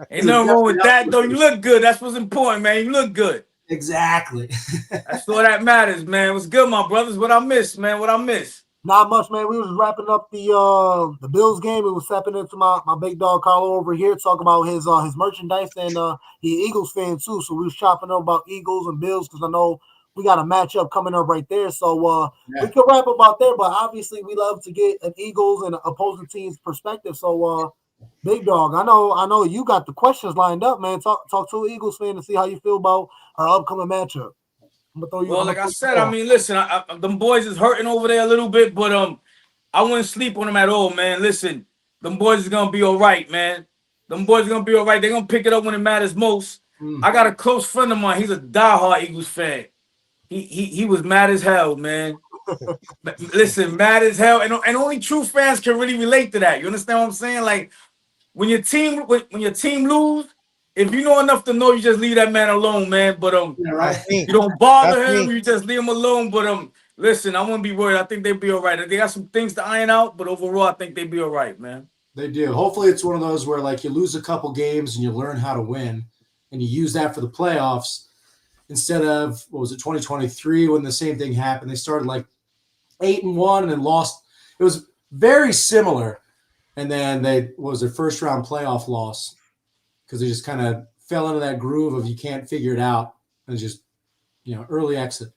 Ain't nothing wrong with that, though. You look good. That's what's important, man. You look good. Exactly. That's all that matters, man. What's good, my brothers? What I missed, man? What I missed? Not much, man. We was wrapping up the Bills game. We was stepping into my big dog Carlo over here, talking about his merchandise, and he Eagles fan too. So we was chopping up about Eagles and Bills because I know we got a matchup coming up right there. So we could wrap up out there, but obviously we love to get an Eagles and opposing team's perspective. So big dog, I know you got the questions lined up, man. Talk to an Eagles fan and see how you feel about our upcoming matchup. Well, like I said, I mean, listen, them boys is hurting over there a little bit, but I wouldn't sleep on them at all, man. Listen, them boys is gonna be all right, man. Them boys are gonna be all right. They're gonna pick it up when it matters most. I got a close friend of mine. He's a diehard Eagles fan. He was mad as hell, man. Listen, mad as hell, and only true fans can really relate to that. You understand what I'm saying? Like when your team lose. If you know enough to know, you just leave that man alone, man. But you don't bother him. You just leave him alone. But listen, I wouldn't be worried. I think they'll be all right. They got some things to iron out, but overall, I think they'll be all right, man. They do. Hopefully, it's one of those where like you lose a couple games and you learn how to win, and you use that for the playoffs instead of 2023 when the same thing happened. They started like 8-1 and then lost. It was very similar, and then their first round playoff loss. Because they just kind of fell into that groove of you can't figure it out and just, early exit.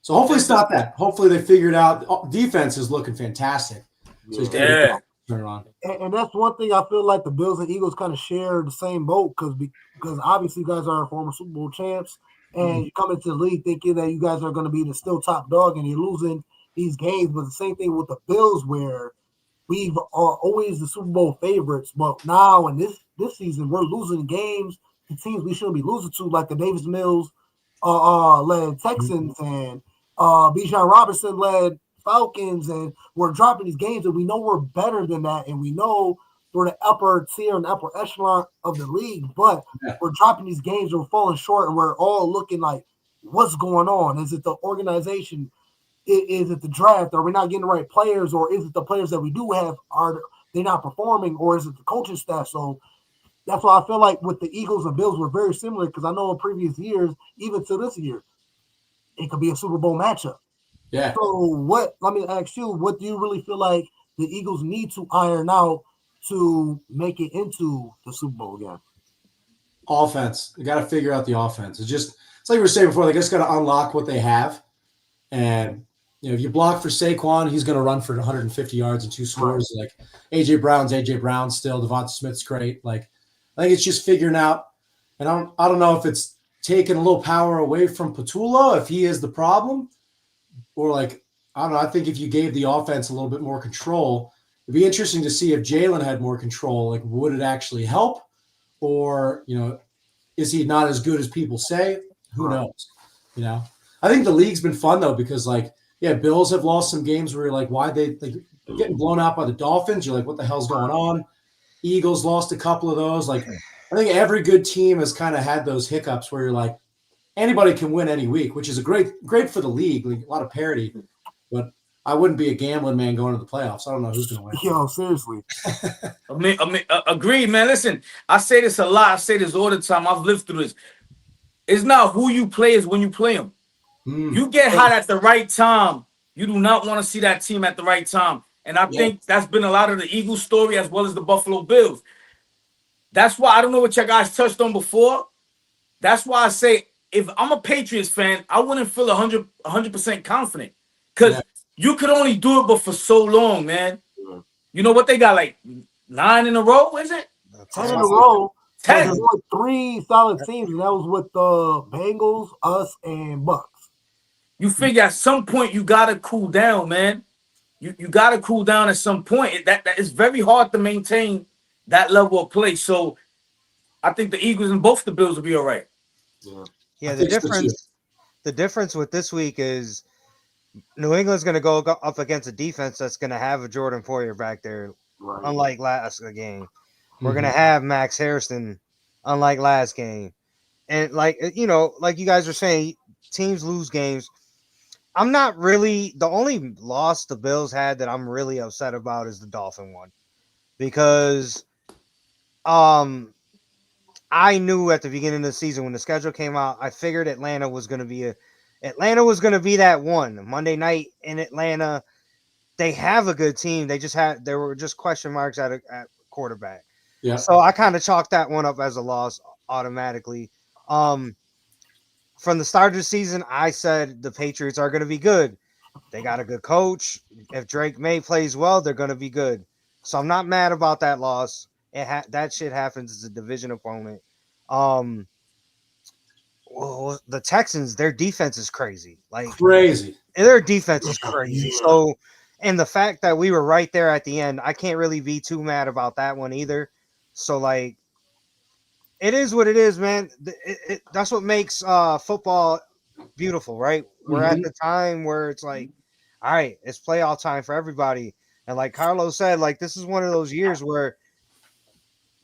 So hopefully it's not that. Hopefully they figure it out. Defense is looking fantastic. So he's turn it on. And that's one thing I feel like the Bills and Eagles kind of share the same boat because obviously you guys are former Super Bowl champs and you come into the league thinking that you guys are going to be the still top dog and you're losing these games. But the same thing with the Bills where we are always the Super Bowl favorites, but now in this season we're losing games to teams we shouldn't be losing to, like the Davis Mills led Texans and Bijan Robinson led Falcons, and we're dropping these games and we know we're better than that, and we know we're the upper tier and upper echelon of the league, but we're dropping these games and we're falling short, and we're all looking like, what's going on? Is it the organization? Is it the draft? Are we not getting the right players, or is it the players that we do have are they not performing, or is it the coaching staff? So that's why I feel like with the Eagles and Bills were very similar because I know in previous years, even to this year, it could be a Super Bowl matchup. Yeah. So let me ask you, what do you really feel like the Eagles need to iron out to make it into the Super Bowl again? Offense. You got to figure out the offense. It's like we were saying before, they just got to unlock what they have. And, if you block for Saquon, he's going to run for 150 yards and 2 scores. Right. Like A.J. Brown still. Devonta Smith's great. Like, I think it's just figuring out. And I don't know if it's taking a little power away from Patullo, if he is the problem. Or like, I don't know. I think if you gave the offense a little bit more control, it'd be interesting to see if Jalen had more control. Like, would it actually help? Or, is he not as good as people say? Who knows? I think the league's been fun, though, because, like, Bills have lost some games where you're like, why they getting blown out by the Dolphins? You're like, what the hell's going on? Eagles lost a couple of those. Like, I think every good team has kind of had those hiccups where you're like, anybody can win any week, which is great for the league. Like, a lot of parity. But I wouldn't be a gambling man going to the playoffs. I don't know who's going to win. Yo, seriously. Agreed, man. Listen, I say this a lot. I say this all the time. I've lived through this. It's not who you play, it's when you play them. You get hot at the right time. You do not want to see that team at the right time. And I think that's been a lot of the Eagles story as well as the Buffalo Bills. That's why I don't know what you guys touched on before. That's why I say if I'm a Patriots fan, I wouldn't feel 100% confident because you could only do it but for so long, man. You know what they got, like 9 in a row, is it? 10 in a row. 10. There were 3 solid teams, and that was with the Bengals, us, and Bucks. You figure at some point you gotta cool down, man. You gotta cool down at some point. That is very hard to maintain that level of play. So I think the Eagles and both the Bills will be all right. Yeah, the difference with this week is New England's going to go up against a defense that's going to have a Jordan Poyer back there, unlike last game. We're going to have Max Harrison, unlike last game. And like you guys were saying, teams lose games. I'm not really – the only loss the Bills had that I'm really upset about is the Dolphin one because I knew at the beginning of the season when the schedule came out, I figured Atlanta was going to be that one Monday night in Atlanta. They have a good team. There were just question marks at quarterback. Yeah. So I kind of chalked that one up as a loss automatically. From the start of the season, I said the Patriots are going to be good. They got a good coach. If Drake May plays well, they're going to be good. So I'm not mad about that loss. That shit happens as a division opponent. Well, the Texans, their defense is crazy. Like crazy. Their defense is crazy. So, and the fact that we were right there at the end, I can't really be too mad about that one either. So, like, it is what it is, man. That's what makes football beautiful, right? We're at the time where it's like, all right, it's playoff time for everybody. And like Carlos said, like, this is one of those years where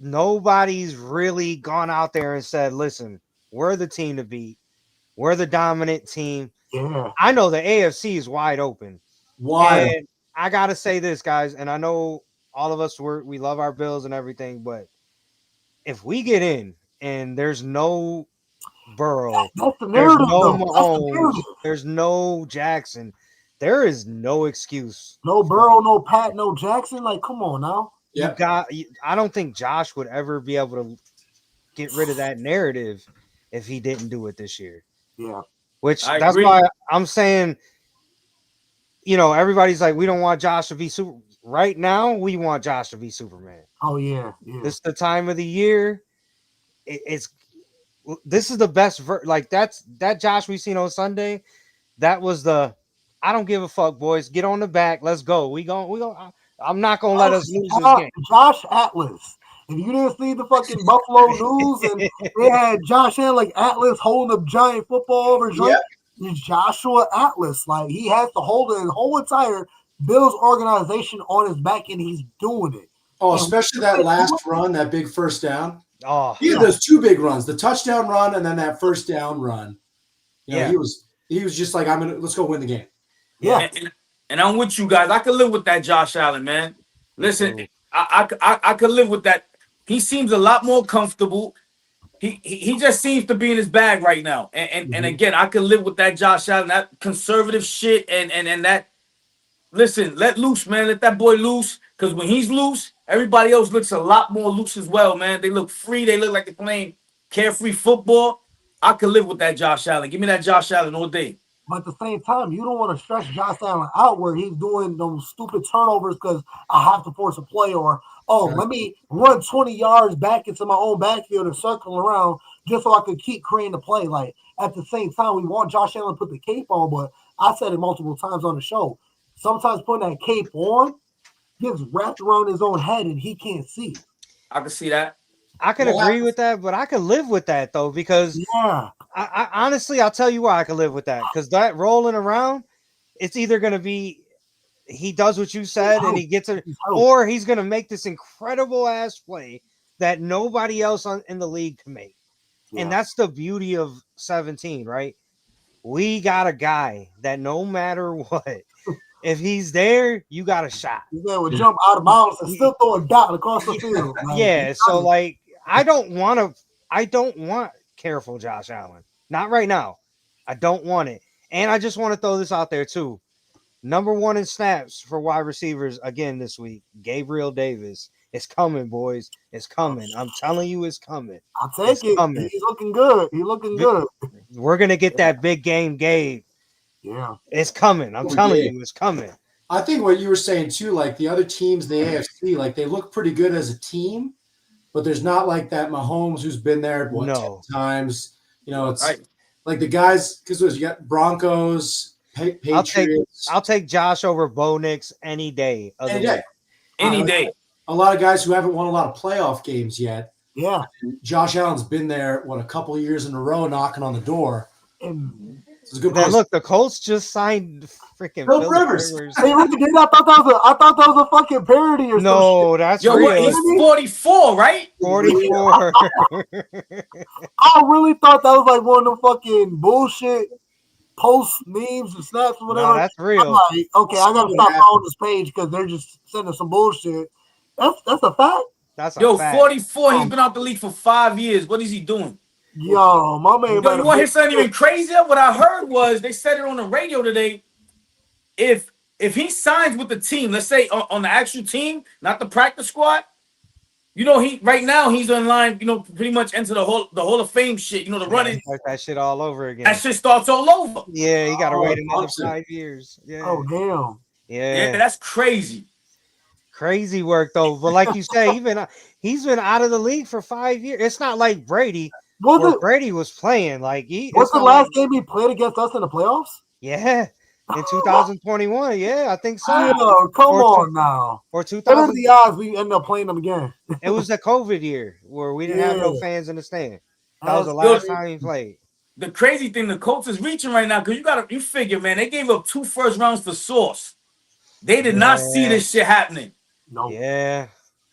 nobody's really gone out there and said, listen, we're the team to beat. We're the dominant team. Yeah. I know the AFC is wide open. And I got to say this, guys, and I know all of us, we love our Bills and everything, but if we get in and there's no Burrow, there's no Mahomes, there's no Jackson, there is no excuse. No Burrow, no Pat, no Jackson. Like, come on now. I don't think Josh would ever be able to get rid of that narrative if he didn't do it this year. Yeah. That's why I'm saying, everybody's like, we don't want Josh to be super. Right now, we want Josh to be Superman. Oh, yeah. This is the time of the year. This is the best. That Josh we seen on Sunday. That was I don't give a fuck, boys. Get on the back. Let's go. We go. I'm not going to let us lose this game. Josh Atlas. If you didn't see the fucking Buffalo News and they had Josh like Atlas holding a giant football over his right, it's Joshua Atlas. Like, he has to hold the whole entire Bills organization on his back, and he's doing it. Oh, especially that last run, that big first down. Oh, he had those 2 big runs, the touchdown run and then that first down run. He was just like, let's go win the game. Yeah. And I'm with you guys. I can live with that Josh Allen, man. Listen, I could live with that. He seems a lot more comfortable. He just seems to be in his bag right now. And again, I could live with that Josh Allen, that conservative shit, and that. Listen, let loose, man. Let that boy loose. Because when he's loose, everybody else looks a lot more loose as well, man. They look free. They look like they're playing carefree football. I could live with that Josh Allen. Give me that Josh Allen all day. But at the same time, you don't want to stress Josh Allen out where he's doing those stupid turnovers because I have to force a play or, let me run 20 yards back into my own backfield and circle around just so I could keep creating the play. Like, at the same time, we want Josh Allen to put the cape on, but I said it multiple times on the show. Sometimes putting that cape on gets wrapped around his own head and he can't see. I can see that. I can agree with that, but I can live with that though because I honestly, I'll tell you why I can live with that because that rolling around, it's either going to be he does what you said and he gets it, or he's going to make this incredible ass play that nobody else in the league can make, and that's the beauty of 17, right? We got a guy that no matter what. If he's there, you got a shot. He's able to jump out of bounds and still throw a dot across the field. Like, so like I don't want careful Josh Allen. Not right now. I don't want it. And I just want to throw this out there too. Number 1 in snaps for wide receivers again this week. Gabriel Davis. It's coming, boys. It's coming. I'm telling you, it's coming. I'll take it. Coming. He's looking good. He's looking good. We're gonna get that big game, Gabe. Yeah, it's coming. I'm telling you, it's coming. I think what you were saying too, like the other teams in the AFC, like they look pretty good as a team, but there's not like that Mahomes who's been there 10 times. You know, it's like the guys because you got Broncos, Patriots. I'll take Josh over Bo Nix any day. Any day. A lot of guys who haven't won a lot of playoff games yet. Yeah, Josh Allen's been there a couple of years in a row, knocking on the door. It's a good look, the Colts just signed freaking Phil Rivers. Hey, I thought that was a fucking parody or something. No, that's real. What, he's 44, right? 44. I really thought that was like one of the fucking bullshit post memes and snaps or whatever. No, that's real. I'm like, okay, I gotta stop following this page because they're just sending some bullshit. That's a fact. That's a fact. 44. He's been out the league for 5 years. What is he doing? Yo, my man. You want his son even crazier? What I heard was they said it on the radio today. If he signs with the team, let's say on the actual team, not the practice squad, he right now he's in line, pretty much enter the Hall of Fame shit. The running. Start that shit all over again. That shit starts all over. Yeah, you gotta wait another 5 years. Yeah. Oh damn. Yeah, that's crazy. Crazy work though. But like you say, he's been out of the league for 5 years. It's not like Brady. Brady was playing like what's the last game he played against us in the playoffs? Yeah, in 2021. Yeah, I think so. Oh, come on now. Or 2000. What are the odds we end up playing them again? It was the COVID year where we didn't have no fans in the stand. That was the last time he played. The crazy thing, the Colts is reaching right now because you figure, man, they gave up 2 first rounds for Sauce. They did not see this shit happening. No. Yeah.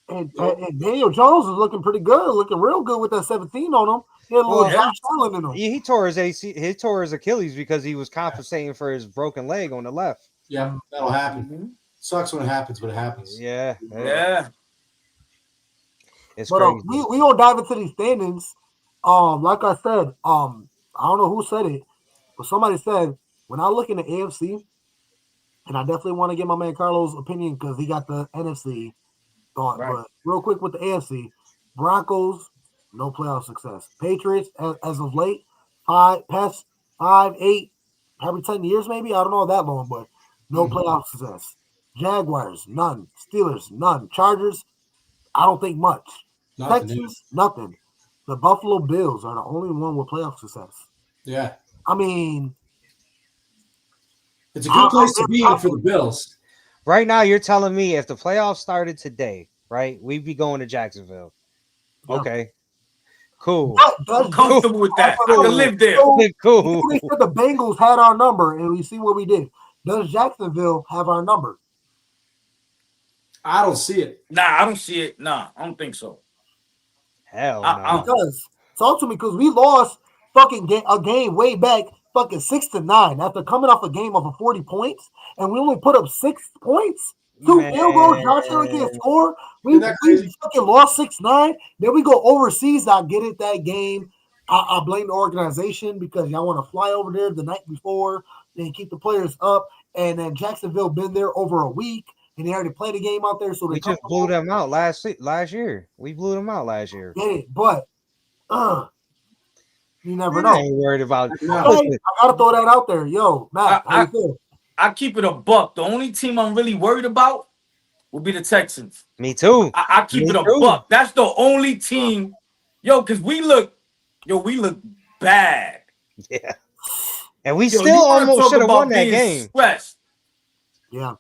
And Daniel Jones is looking pretty good, looking real good with that 17 on him. He had a little Josh Allen in him. He tore his he tore his Achilles because he was compensating for his broken leg on the left. Yeah, that'll happen. Sucks when it happens, but it happens. Yeah. It's but crazy. We gonna dive into these standings. Like I said, I don't know who said it, but somebody said when I look in the AFC, and I definitely want to get my man Carlos' opinion because he got the NFC thought. Right. But real quick with the AFC, Broncos, no playoff success. Patriots, as of late, past 5, 8, probably 10 years maybe. I don't know that long, but no playoff success. Jaguars, none. Steelers, none. Chargers, I don't think much. Texans, nothing. The Buffalo Bills are the only one with playoff success. Yeah. I mean, it's a good place to be in for the Bills. Right now, you're telling me if the playoffs started today, right, we'd be going to Jacksonville. Yeah. Okay. Cool. I'm comfortable with that. I can live there. Cool. We said the Bengals had our number, and we see what we did. Does Jacksonville have our number? I don't see it. Nah, I don't see it. Nah, I don't think so. Hell no. Because talk to me, because we lost fucking a game way back fucking 6-9 after coming off a game of 40 points, and we only put up 6 points. 2 field goals, Josh Allen can't score. We fucking lost 6-9. Then we go overseas. I get it that game. I blame the organization because y'all want to fly over there the night before and keep the players up. And then Jacksonville been there over a week, and they already played a game out there. So we just blew them out last year. We blew them out last year. Get it, but you never know. I ain't worried about it. Okay, I gotta throw that out there. Yo, Matt, how you feel? I keep it a buck. The only team I'm really worried about will be the Texans. Me too. I keep it a buck. That's the only team, because we look bad. Yeah. And we still almost should have won that game. Stressed. Yeah.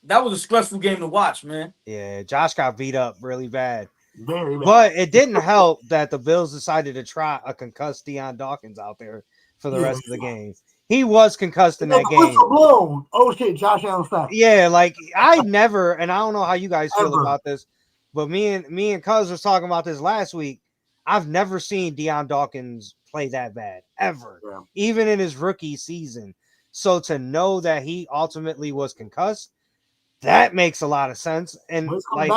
That was a stressful game to watch, man. Yeah, Josh got beat up really bad. Very bad. But it didn't help that the Bills decided to try a concussed Deion Dawkins out there for the rest of the game. He was concussed in that game. Blown. Oh shit, Josh Allen's back. Yeah, like I never, and I don't know how you guys feel about this, but me and Cuz was talking about this last week. I've never seen Deion Dawkins play that bad ever, even in his rookie season. So to know that he ultimately was concussed, that makes a lot of sense. And like,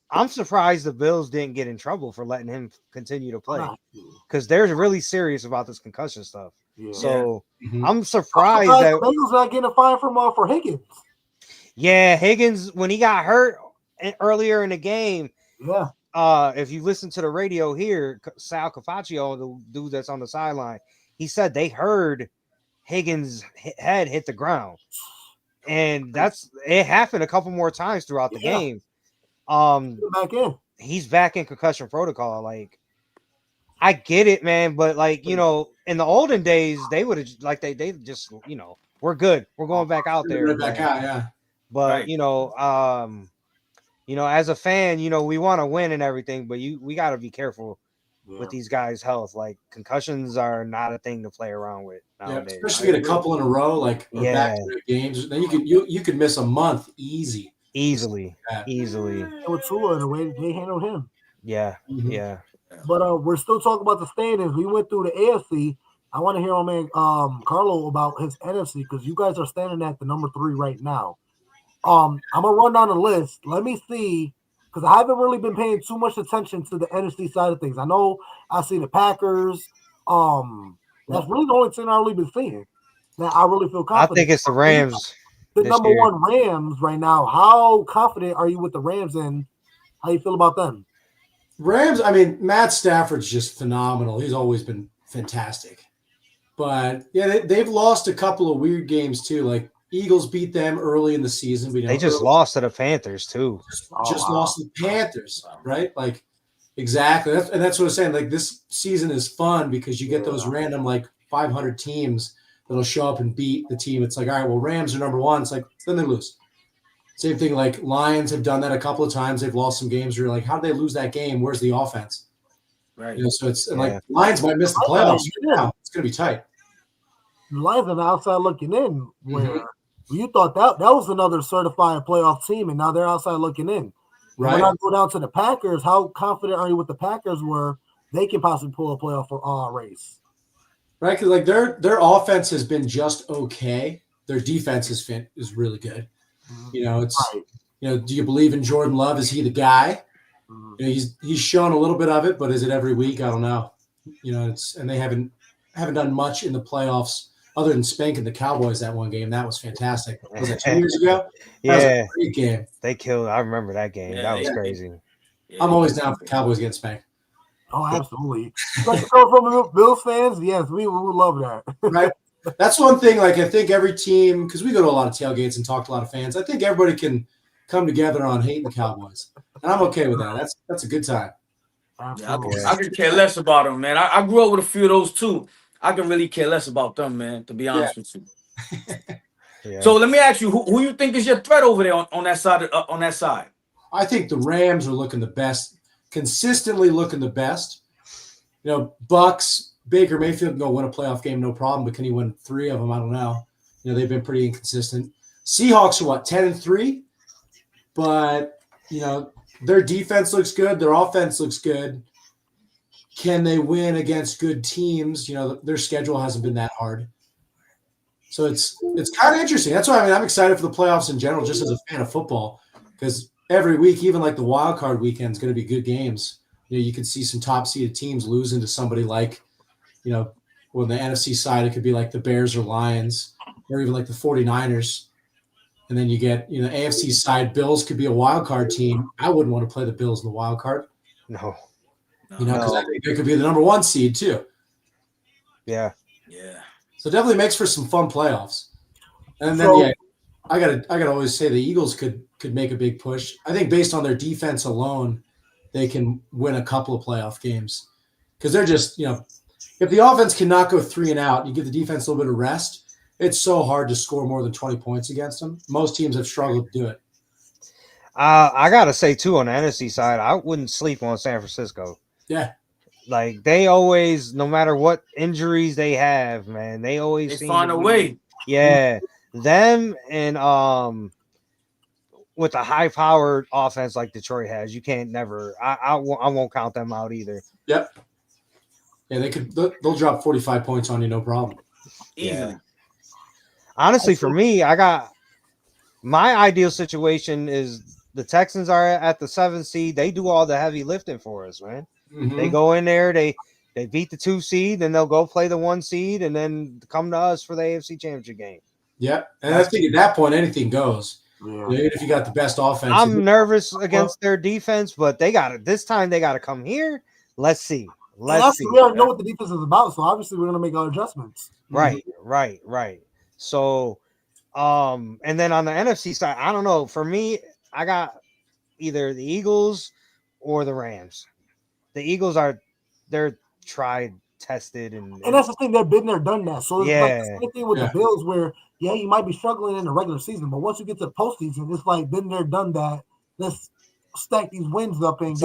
I'm surprised the Bills didn't get in trouble for letting him continue to play because they're really serious about this concussion stuff. Yeah. So I'm surprised that Bengals not getting a fine for Higgins. Yeah, Higgins when he got hurt earlier in the game. Yeah. If you listen to the radio here, Sal Capaccio, the dude that's on the sideline, he said they heard Higgins' head hit the ground, and it happened a couple more times throughout the game. He's back in concussion protocol. Like, I get it, man, but like in the olden days, they would have they just we're good, we're going back out there, But as a fan, we want to win and everything, but we got to be careful with these guys' health. Like concussions are not a thing to play around with nowadays. Especially get a couple in a row, like back-to-back games. Then you could miss a month easily. And with Tua, the way they handled him. Yeah. But we're still talking about the standings. We went through the AFC. I want to hear my man Carlo about his NFC because you guys are standing at the number 3 right now. I'm gonna run down the list. Let me see, because I haven't really been paying too much attention to the NFC side of things. I know I see the Packers. That's really the only thing I've really been seeing that I really feel confident. I think it's the Rams. The number 1 Rams right now. How confident are you with the Rams and how you feel about them? Rams, I mean, Matt Stafford's just phenomenal. He's always been fantastic. But yeah, they've lost a couple of weird games too. Like Eagles beat them early in the season. They just lost to the Panthers too. Just lost to the Panthers, right? Like exactly. That's what I'm saying. Like this season is fun because you get those random like 500 teams that'll show up and beat the team. It's like, all right, well, Rams are number 1. It's like then they lose. Same thing. Like Lions have done that a couple of times. They've lost some games where you're like, how did they lose that game? Where's the offense? Right. So it's like Lions might miss the playoffs. It's going to be tight. The Lions are the outside looking in where you thought that was another certified playoff team, and now they're outside looking in. Right. When I go down to the Packers, how confident are you with the Packers where they can possibly pull a playoff race? Right, because like their offense has been just okay. Their defense is really good. It's do you believe in Jordan Love? Is he the guy? He's shown a little bit of it, but is it every week? I don't know. And they haven't done much in the playoffs other than spanking the Cowboys that one game. That was fantastic. Was it 2 years ago? That was a great game. They killed. I remember that game. That was crazy. I'm always down for the Cowboys getting spanked. Oh, absolutely. Especially from Bills fans, yes, we would love that. Right. That's one thing. Like I think every team, because we go to a lot of tailgates and talk to a lot of fans. I think everybody can come together on hating the Cowboys, and I'm okay with that. That's a good time. I could care less about them, man. I grew up with a few of those too. I can really care less about them, man. To be honest with you. So let me ask you, who you think is your threat over there on that side? On that side, I think the Rams are looking the best, consistently looking the best. Bucks. Baker Mayfield can go win a playoff game, no problem, but can he win 3 of them? I don't know. They've been pretty inconsistent. Seahawks are 10-3, but their defense looks good, their offense looks good. Can they win against good teams? Their schedule hasn't been that hard. So it's kind of interesting. That's why I'm excited for the playoffs in general, just as a fan of football, because every week, even like the wild card weekend, is going to be good games. You could see some top seeded teams losing to somebody like, on the NFC side, it could be like the Bears or Lions, or even like the 49ers. And then you get, the AFC side, Bills could be a wild card team. I wouldn't want to play the Bills in the wild card. No. Because I think they could be the number 1 seed too. Yeah. So it definitely makes for some fun playoffs. And then I gotta always say the Eagles could make a big push. I think based on their defense alone, they can win a couple of playoff games because they're just if the offense cannot go 3 and out, you give the defense a little bit of rest. It's so hard to score more than 20 points against them. Most teams have struggled to do it. I gotta say too, on the NFC side, I wouldn't sleep on San Francisco. Yeah. Like they always, no matter what injuries they have, man, they always find a way. Yeah, them and with a high-powered offense like Detroit has, you can't never. I won't count them out either. Yep. Yeah, they'll drop 45 points on you, no problem. Easily. Yeah. Honestly, for me, I got my ideal situation is the Texans are at the 7th seed. They do all the heavy lifting for us, man. Mm-hmm. They go in there, they beat the 2 seed, then they'll go play the 1 seed, and then come to us for the AFC Championship game. Yep. And I think at that point, anything goes. Yeah. Even if you got the best offense. I'm nervous against their defense, but this time they got to come here. Let's see. Let's see. We already know what the defense is about, so obviously we're going to make our adjustments. Right. So, and then on the NFC side, I don't know. For me, I got either the Eagles or the Rams. The Eagles they're tried, tested, and that's the thing. They've been there, done that. So it's like the same thing with the Bills, where you might be struggling in the regular season, but once you get to the postseason, it's like been there, done that. Let's stack these wins up and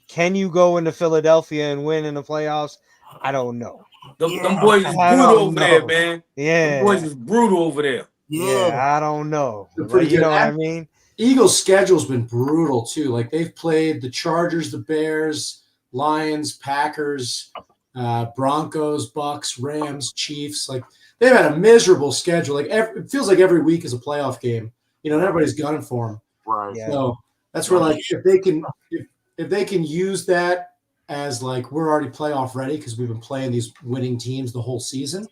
can you go into Philadelphia and win in the playoffs? I don't know. Them boys is brutal over there, man. Yeah, them boys is brutal over there. Yeah, I don't know. But you know what I mean? Eagles' schedule's been brutal too. Like they've played the Chargers, the Bears, Lions, Packers, Broncos, Bucks, Rams, Chiefs. Like they've had a miserable schedule. Like it feels like every week is a playoff game. And everybody's gunning for them. Right. Yeah. So that's where like if they can use that as like we're already playoff ready because we've been playing these winning teams the whole season,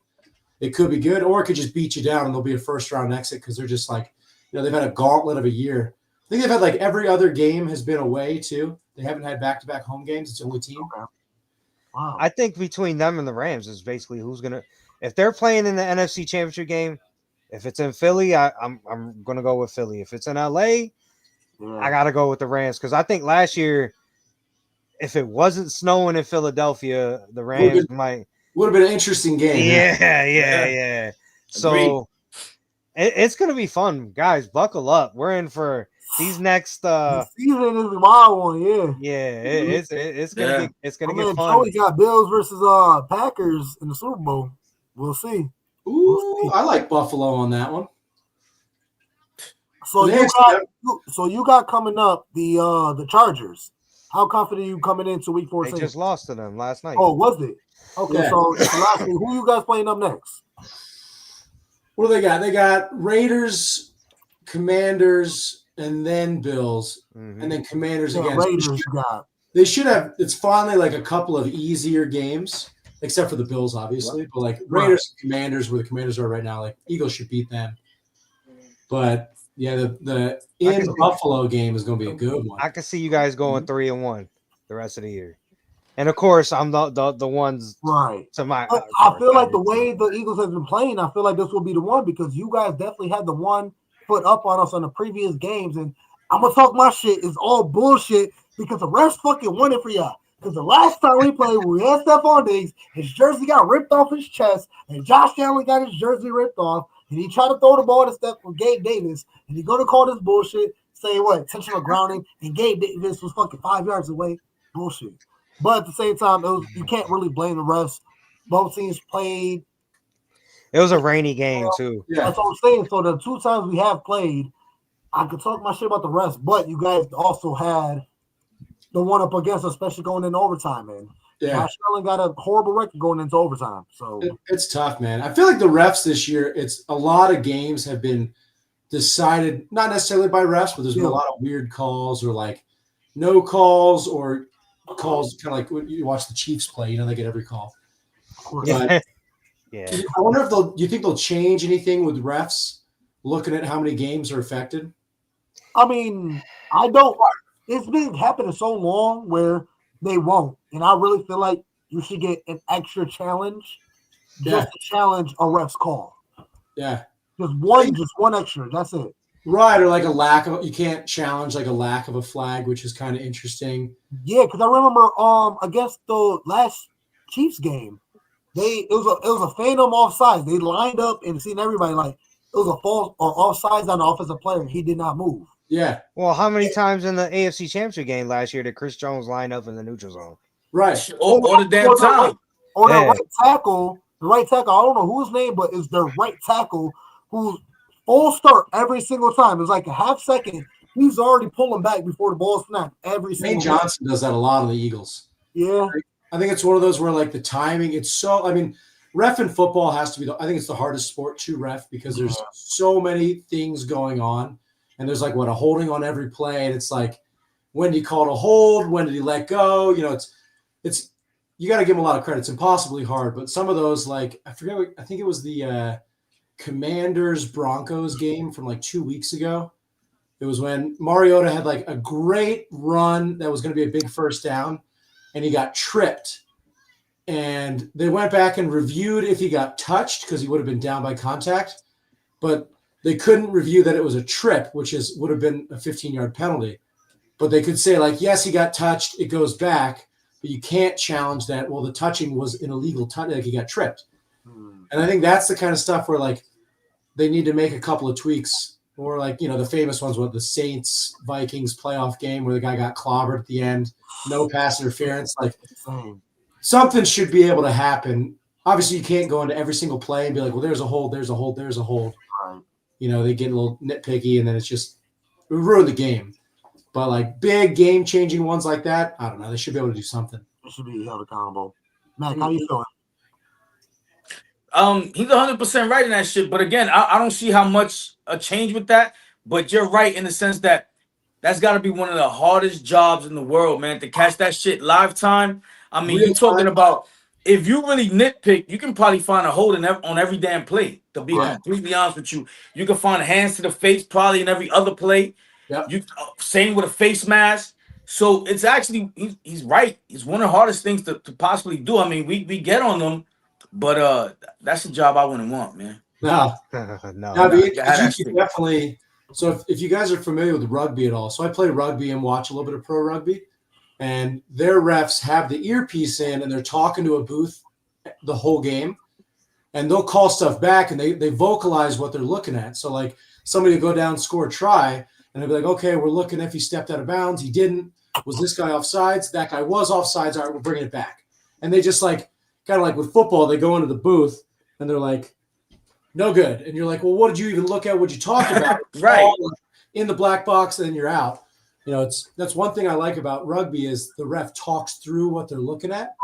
it could be good, or it could just beat you down and they'll be a first round exit because they're just like, they've had a gauntlet of a year. I think they've had like every other game has been away too. They haven't had back-to-back home games. It's the only team. Okay. Wow. I think between them and the Rams is basically who's gonna, if they're playing in the NFC Championship game, if it's in Philly, I'm gonna go with Philly. If it's in LA, I gotta go with the Rams because I think last year, if it wasn't snowing in Philadelphia, the Rams would have been an interesting game. Yeah. So it's gonna be fun, guys. Buckle up. We're in for these next. The season is a wild one. It's gonna get fun. Joey got Bills versus Packers in the Super Bowl. We'll see. Ooh, I like Buffalo on that one. So you got coming up the Chargers. How confident are you coming into Week 14? They just lost to them last night. Oh, was it? Okay, so it's the last week. Who you guys playing up next? What do they got? They got Raiders, Commanders, and then Bills, and then Commanders again. Raiders they should have. It's finally like a couple of easier games, except for the Bills, obviously. But like Raiders and Commanders, where the Commanders are right now, like Eagles should beat them. But yeah, the in Buffalo game is going to be a good one. I can see you guys going 3-1 the rest of the year. And of course, I'm the ones right. To my, I feel like the way the Eagles have been playing, I feel like this will be the one because you guys definitely had the 1 foot up on us on the previous games, and I'm gonna talk my shit. It's all bullshit because the refs fucking won it for y'all. Because the last time we played, we had Stephon Diggs, his jersey got ripped off his chest, and Josh Allen got his jersey ripped off, and he tried to throw the ball to Gabe Davis, and he gonna call this bullshit, say what intentional grounding, and Gabe Davis was fucking 5 yards away. Bullshit. But at the same time, you can't really blame the refs. Both teams played. It was a rainy game, too. Yeah. That's what I'm saying. So the 2 times we have played, I could talk my shit about the refs, but you guys also had the one up against, especially going in overtime. And Yeah, Josh Allen got a horrible record going into overtime. So it's tough, man. I feel like the refs this year, it's a lot of games have been decided not necessarily by refs, but there's been a lot of weird calls or like no calls or calls kind of like when you watch the Chiefs play. They get every call. But Yeah. I wonder if do you think they'll change anything with refs looking at how many games are affected? I mean, I don't. It's been happening so long where they won't, and I really feel like you should get an extra challenge just to challenge a ref's call. Yeah, just one extra. That's it. Right, or like a lack of you can't challenge like a lack of a flag, which is kind of interesting. Yeah, because I remember against the last Chiefs game, it was a phantom offside. They lined up and seen everybody like it was a false or offsides on the offensive player. He did not move. Yeah. Well, how many times in the AFC Championship game last year did Chris Jones line up in the neutral zone? Right. All the damn time. Or the right tackle. The right tackle. I don't know whose name, but it's their right tackle who's full start every single time. It's like a half second. He's already pulling back before the ball snapped every single time. Johnson does that a lot on the Eagles. Yeah. I think it's one of those where like the timing, ref in football has to be, I think it's the hardest sport to ref because there's so many things going on. And there's like a holding on every play. And it's like, when do you call it a hold? When did he let go? It's you got to give him a lot of credit. It's impossibly hard. But some of those, like, I think it was the Commanders Broncos game from like 2 weeks ago. It was when Mariota had like a great run that was going to be a big first down, and he got tripped. And they went back and reviewed if he got touched because he would have been down by contact, but they couldn't review that it was a trip, which would have been a 15-yard penalty. But they could say like, yes, he got touched, it goes back, but you can't challenge that. Well, the touching was an illegal touch, like he got tripped. And I think that's the kind of stuff where like they need to make a couple of tweaks, or like, the famous ones with the Saints Vikings playoff game where the guy got clobbered at the end, no pass interference. Like something should be able to happen. Obviously, you can't go into every single play and be like, well, there's a hold, there's a hold, there's a hold. Right. They get a little nitpicky, and then it ruin the game. But like big game-changing ones like that, I don't know. They should be able to do something. They should be held accountable. Mac, how you feeling? He's 100% right in that shit. But again, I don't see how much a change with that. But you're right in the sense that that's got to be one of the hardest jobs in the world, man, to catch that shit live time. I mean, you're talking about if you really nitpick, you can probably find a hold on every damn play. To be completely honest with you, you can find hands to the face probably in every other play. Yep. You same with a face mask. So it's actually he's right. It's one of the hardest things to possibly do. I mean, we get on them, but that's a job I wouldn't want, man. No. Definitely. So if you guys are familiar with rugby at all, so I play rugby and watch a little bit of pro rugby, and their refs have the earpiece in and they're talking to a booth the whole game, and they'll call stuff back and they vocalize what they're looking at. So like somebody will go down, score a try, and they'll be like, okay, we're looking if he stepped out of bounds. He didn't. Was this guy offsides? That guy was offsides. All right, we're bringing it back. And they just like, kind of like with football, they go into the booth and they're like, no good. And you're like, well, what did you even look at? What'd you talk about? Right. In the black box, and then you're out. That's one thing I like about rugby is the ref talks through what they're looking at.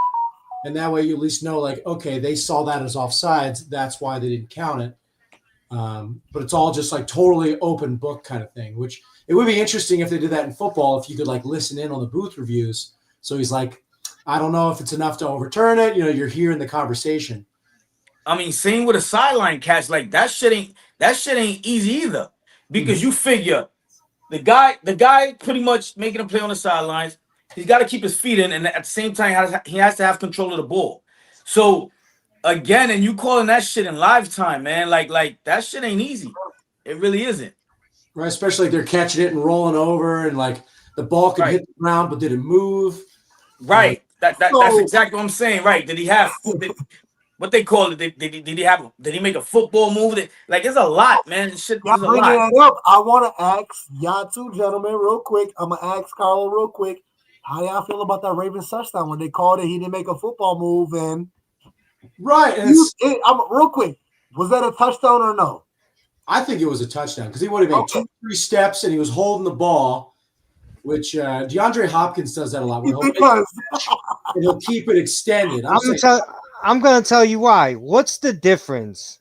And that way you at least know, like, okay, they saw that as offsides. That's why they didn't count it. But it's all just like totally open book kind of thing, which it would be interesting if they did that in football, if you could like listen in on the booth reviews. So he's like, I don't know if it's enough to overturn it. You're hearing the conversation. I mean, same with a sideline catch. Like that shit ain't easy either. Because you figure the guy pretty much making a play on the sidelines, he's got to keep his feet in, and at the same time he has to have control of the ball. So again, and you calling that shit in live time, man, like that shit ain't easy. It really isn't. Right, especially if they're catching it and rolling over, and like the ball could hit the ground but didn't move. Right. That's exactly what I'm saying. Right. Did he have what they call it? Did he make a football move? Like it's a lot, man. Shit, y'all bringing that up. I want to ask y'all two gentlemen real quick. I'm gonna ask Carlo real quick. How y'all feel about that Ravens touchdown when they called it? He didn't make a football move, and right. I'm real quick. Was that a touchdown or no? I think it was a touchdown because he would have made 2-3 steps and he was holding the ball. which DeAndre Hopkins does that a lot. Because And he'll keep it extended. I'm gonna tell you why. What's the difference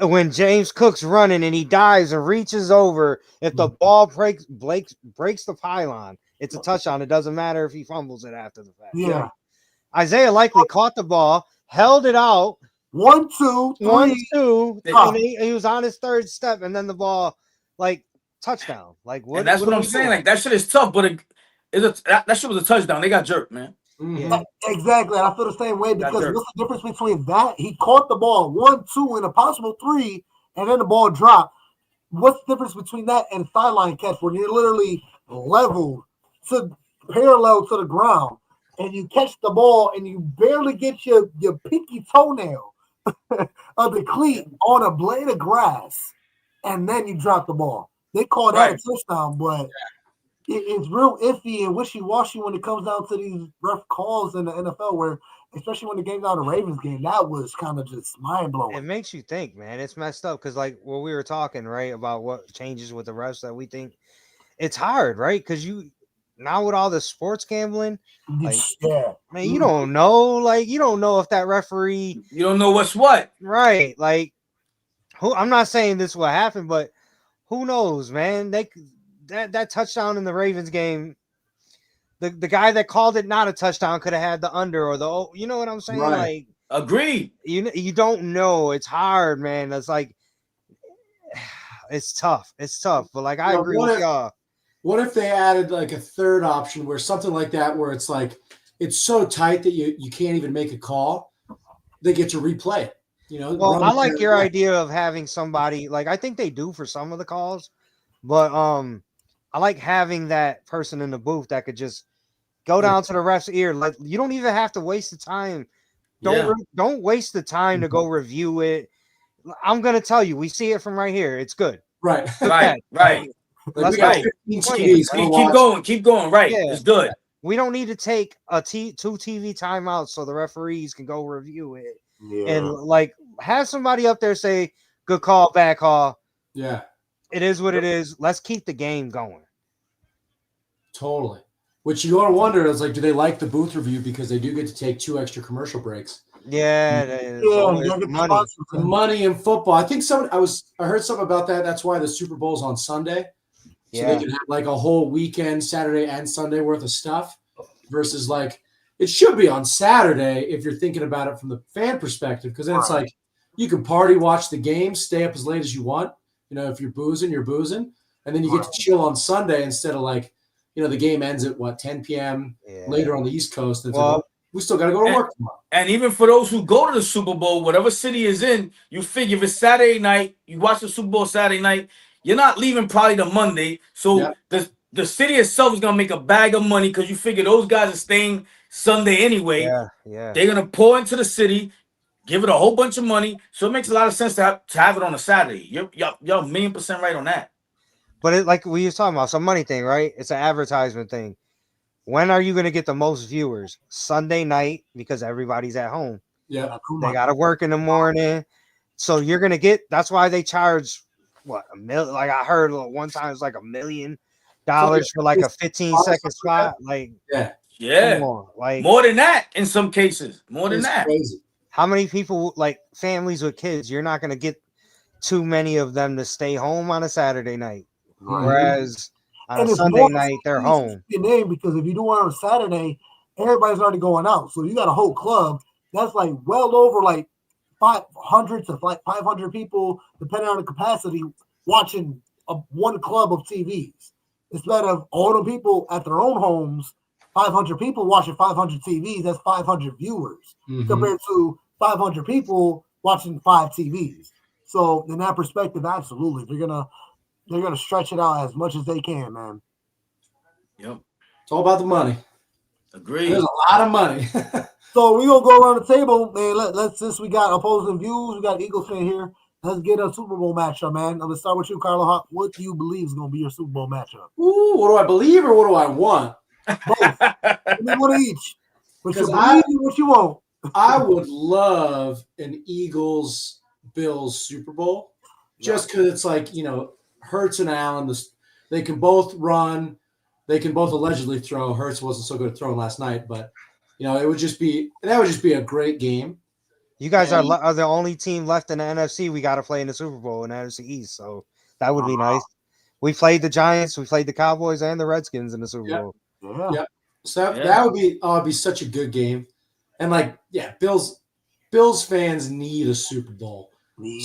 when James Cook's running and he dives and reaches over? If the ball breaks the pylon, it's a touchdown. It doesn't matter if he fumbles it after the fact. yeah, Isaiah likely caught the ball, held it out, 1, 2, 3. 1, 2, Yeah. and he was on his third step, and then the ball touchdown. Like what? And that's what I'm saying. Like that shit is tough, but that shit was a touchdown. They got jerked, man. Mm-hmm. Exactly. And I feel the same way because That's what's the difference between that? He caught the ball 1, 2, and a possible 3, and then the ball dropped. What's the difference between that and sideline catch when you're literally leveled to parallel to the ground and you catch the ball and you barely get your pinky toenail of the cleat on a blade of grass and then you drop the ball? They call that a touchdown, but it's real iffy and wishy-washy when it comes down to these rough calls in the NFL where, especially when the game's out of Ravens game, that was kind of just mind-blowing. It makes you think, man. It's messed up because, like, what we were talking, right, about what changes with the refs that we think it's hard, right? Because now with all the sports gambling, like, man, you don't know. Like, you don't know if that referee. You don't know what's what. Right. Like, I'm not saying this will happen, but who knows, man? That touchdown in the Ravens game, the guy that called it not a touchdown could have had the under or the, you know what I'm saying? Right. Like, agreed. You don't know. It's hard, man. It's like it's tough. It's tough. But like I agree with y'all. What if they added like a third option where something like that, where it's like it's so tight that you can't even make a call, they get to replay it. You know, well, I like your idea of having somebody, like I think they do for some of the calls, but I like having that person in the booth that could just go down to the ref's ear. Like you don't even have to waste the time. Don't waste the time to go review it. I'm gonna tell you, we see it from right here. It's good. Right. Right. Let's go. Keep going. Right. Yeah. It's good. We don't need to take two TV timeouts so the referees can go review it. Yeah. And like have somebody up there say, good call, bad call. Yeah. It is what it is. Let's keep the game going. Totally. Which you gotta wonder is like, do they like the booth review because they do get to take 2 extra commercial breaks? Yeah, the money in football. I think I heard something about that. That's why the Super Bowl's on Sunday. So they can have like a whole weekend, Saturday and Sunday worth of stuff versus like it should be on Saturday if you're thinking about it from the fan perspective, because then it's like you can party, watch the game, stay up as late as you want. You know, if you're boozing, you're boozing. And then you get to chill on Sunday instead of like, you know, the game ends at 10 p.m. later on the East Coast. And we still got to go to work tomorrow. And even for those who go to the Super Bowl, whatever city is in, you figure if it's Saturday night, you watch the Super Bowl Saturday night, you're not leaving probably the Monday. So the city itself is going to make a bag of money because you figure those guys are staying Sunday anyway. Yeah. They're going to pour into the city, give it a whole bunch of money. So it makes a lot of sense to have it on a Saturday. You're 1,000,000% right on that. But it, like we were talking about, some money thing, right? It's an advertisement thing. When are you going to get the most viewers? Sunday night, because everybody's at home. Yeah. They got to work in the morning. So you're going to get, that's why they charge, $1 million? Like I heard one time it's like $1 million for like a 15-second spot. Like, yeah. Come on. Like more than that in some cases. More than that. Crazy. How many people, like families with kids, you're not going to get too many of them to stay home on a Saturday night. Right. Whereas on a Sunday night, they're home. Your name, because if you do it on a Saturday, everybody's already going out. So you got a whole club that's like well over like 500 to like 500 people, depending on the capacity, watching one club of TVs. Instead of all the people at their own homes, 500 people watching 500 TVs, that's 500 viewers compared to 500 people watching 5 TVs. So in that perspective, absolutely, they're gonna stretch it out as much as they can, man. Yep, it's all about the money. Agreed. There's a lot of money. So we're gonna go around the table, man. Let's since we got opposing views, we got Eagles fan here. Let's get a Super Bowl matchup, man. I'm gonna start with you, Carlo. What do you believe is gonna be your Super Bowl matchup? Ooh, what do I believe or what do I want? Both. One of each. What you believe and what you want. I would love an Eagles-Bills Super Bowl, just because it's like, you know, Hurts and Allen, they can both run. they can both allegedly throw. Hurts wasn't so good at throwing last night, but that would just be a great game. You guys are the only team left in the NFC we got to play in the Super Bowl in the NFC East, so that would be nice. We played the Giants, we played the Cowboys, and the Redskins in the Super Bowl. Yeah. So that would be such a good game, and Bills fans need a Super Bowl.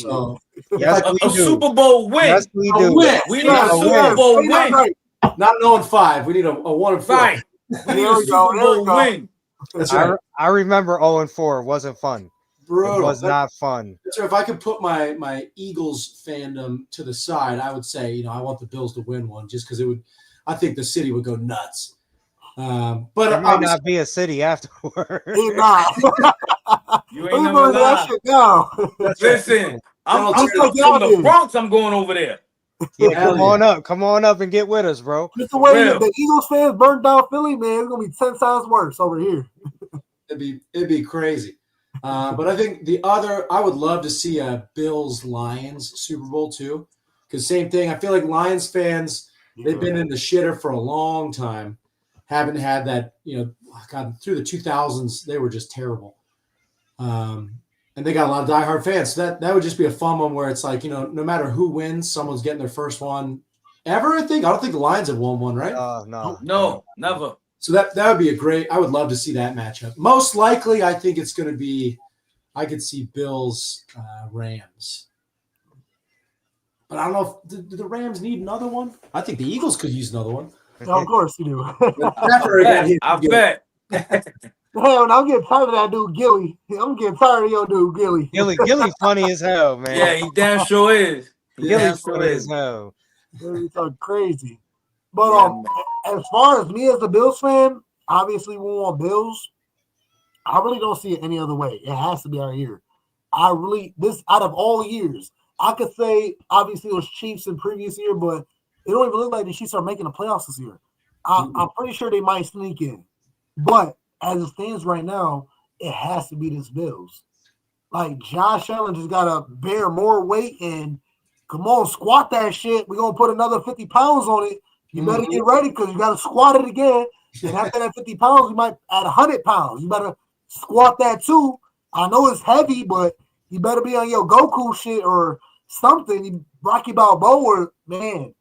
So yes, a Super Bowl win. Yes, we do. We need a Super Bowl win. Not 0-5. We need a 1-4. Right. We need a Super Bowl win. That's right. I remember 0-4. It wasn't fun. Brutal. It was not fun. So if I could put my Eagles fandom to the side, I would say, I want the Bills to win one just because I think the city would go nuts. But it might not be a city afterwards. He's not. You ain't never lied. Listen, I'm from the Bronx. I'm going over there. Yeah, come on up and get with us, bro. Just the way the Eagles fans burned down Philly, man, it's gonna be 10 times worse over here. It'd be crazy. But I think I would love to see a Bills-Lions Super Bowl too, because same thing. I feel like Lions fans, they've been in the shitter for a long time. Haven't had that, God, through the 2000s, they were just terrible. And they got a lot of diehard fans. So that would just be a fun one where it's like, no matter who wins, someone's getting their first one ever, I think. I don't think the Lions have won one, right? No, never. So that would be I would love to see that matchup. Most likely, I think it's going to be, I could see Bills, Rams. But I don't know if do the Rams need another one? I think the Eagles could use another one. Of course you do. I bet. Hell, I'm getting tired of that dude Gilly. I'm getting tired of your dude Gilly. Gilly funny as hell, man. Yeah, he damn sure is. Gilly's funny as hell. He's crazy. But as far as me as a Bills fan, obviously we want Bills. I really don't see it any other way. It has to be our year. This out of all years, I could say obviously it was Chiefs in previous year, but it don't even look like the Chiefs are making the playoffs this year. I'm pretty sure they might sneak in. But as it stands right now, it has to be this Bills. Like Josh Allen just gotta bear more weight and come on, squat that shit. We're gonna put another 50 pounds on it. You better get ready because you gotta squat it again. And after that 50 pounds, you might add 100 pounds. You better squat that too. I know it's heavy, but you better be on your Goku shit or something. Rocky Balboa, or man,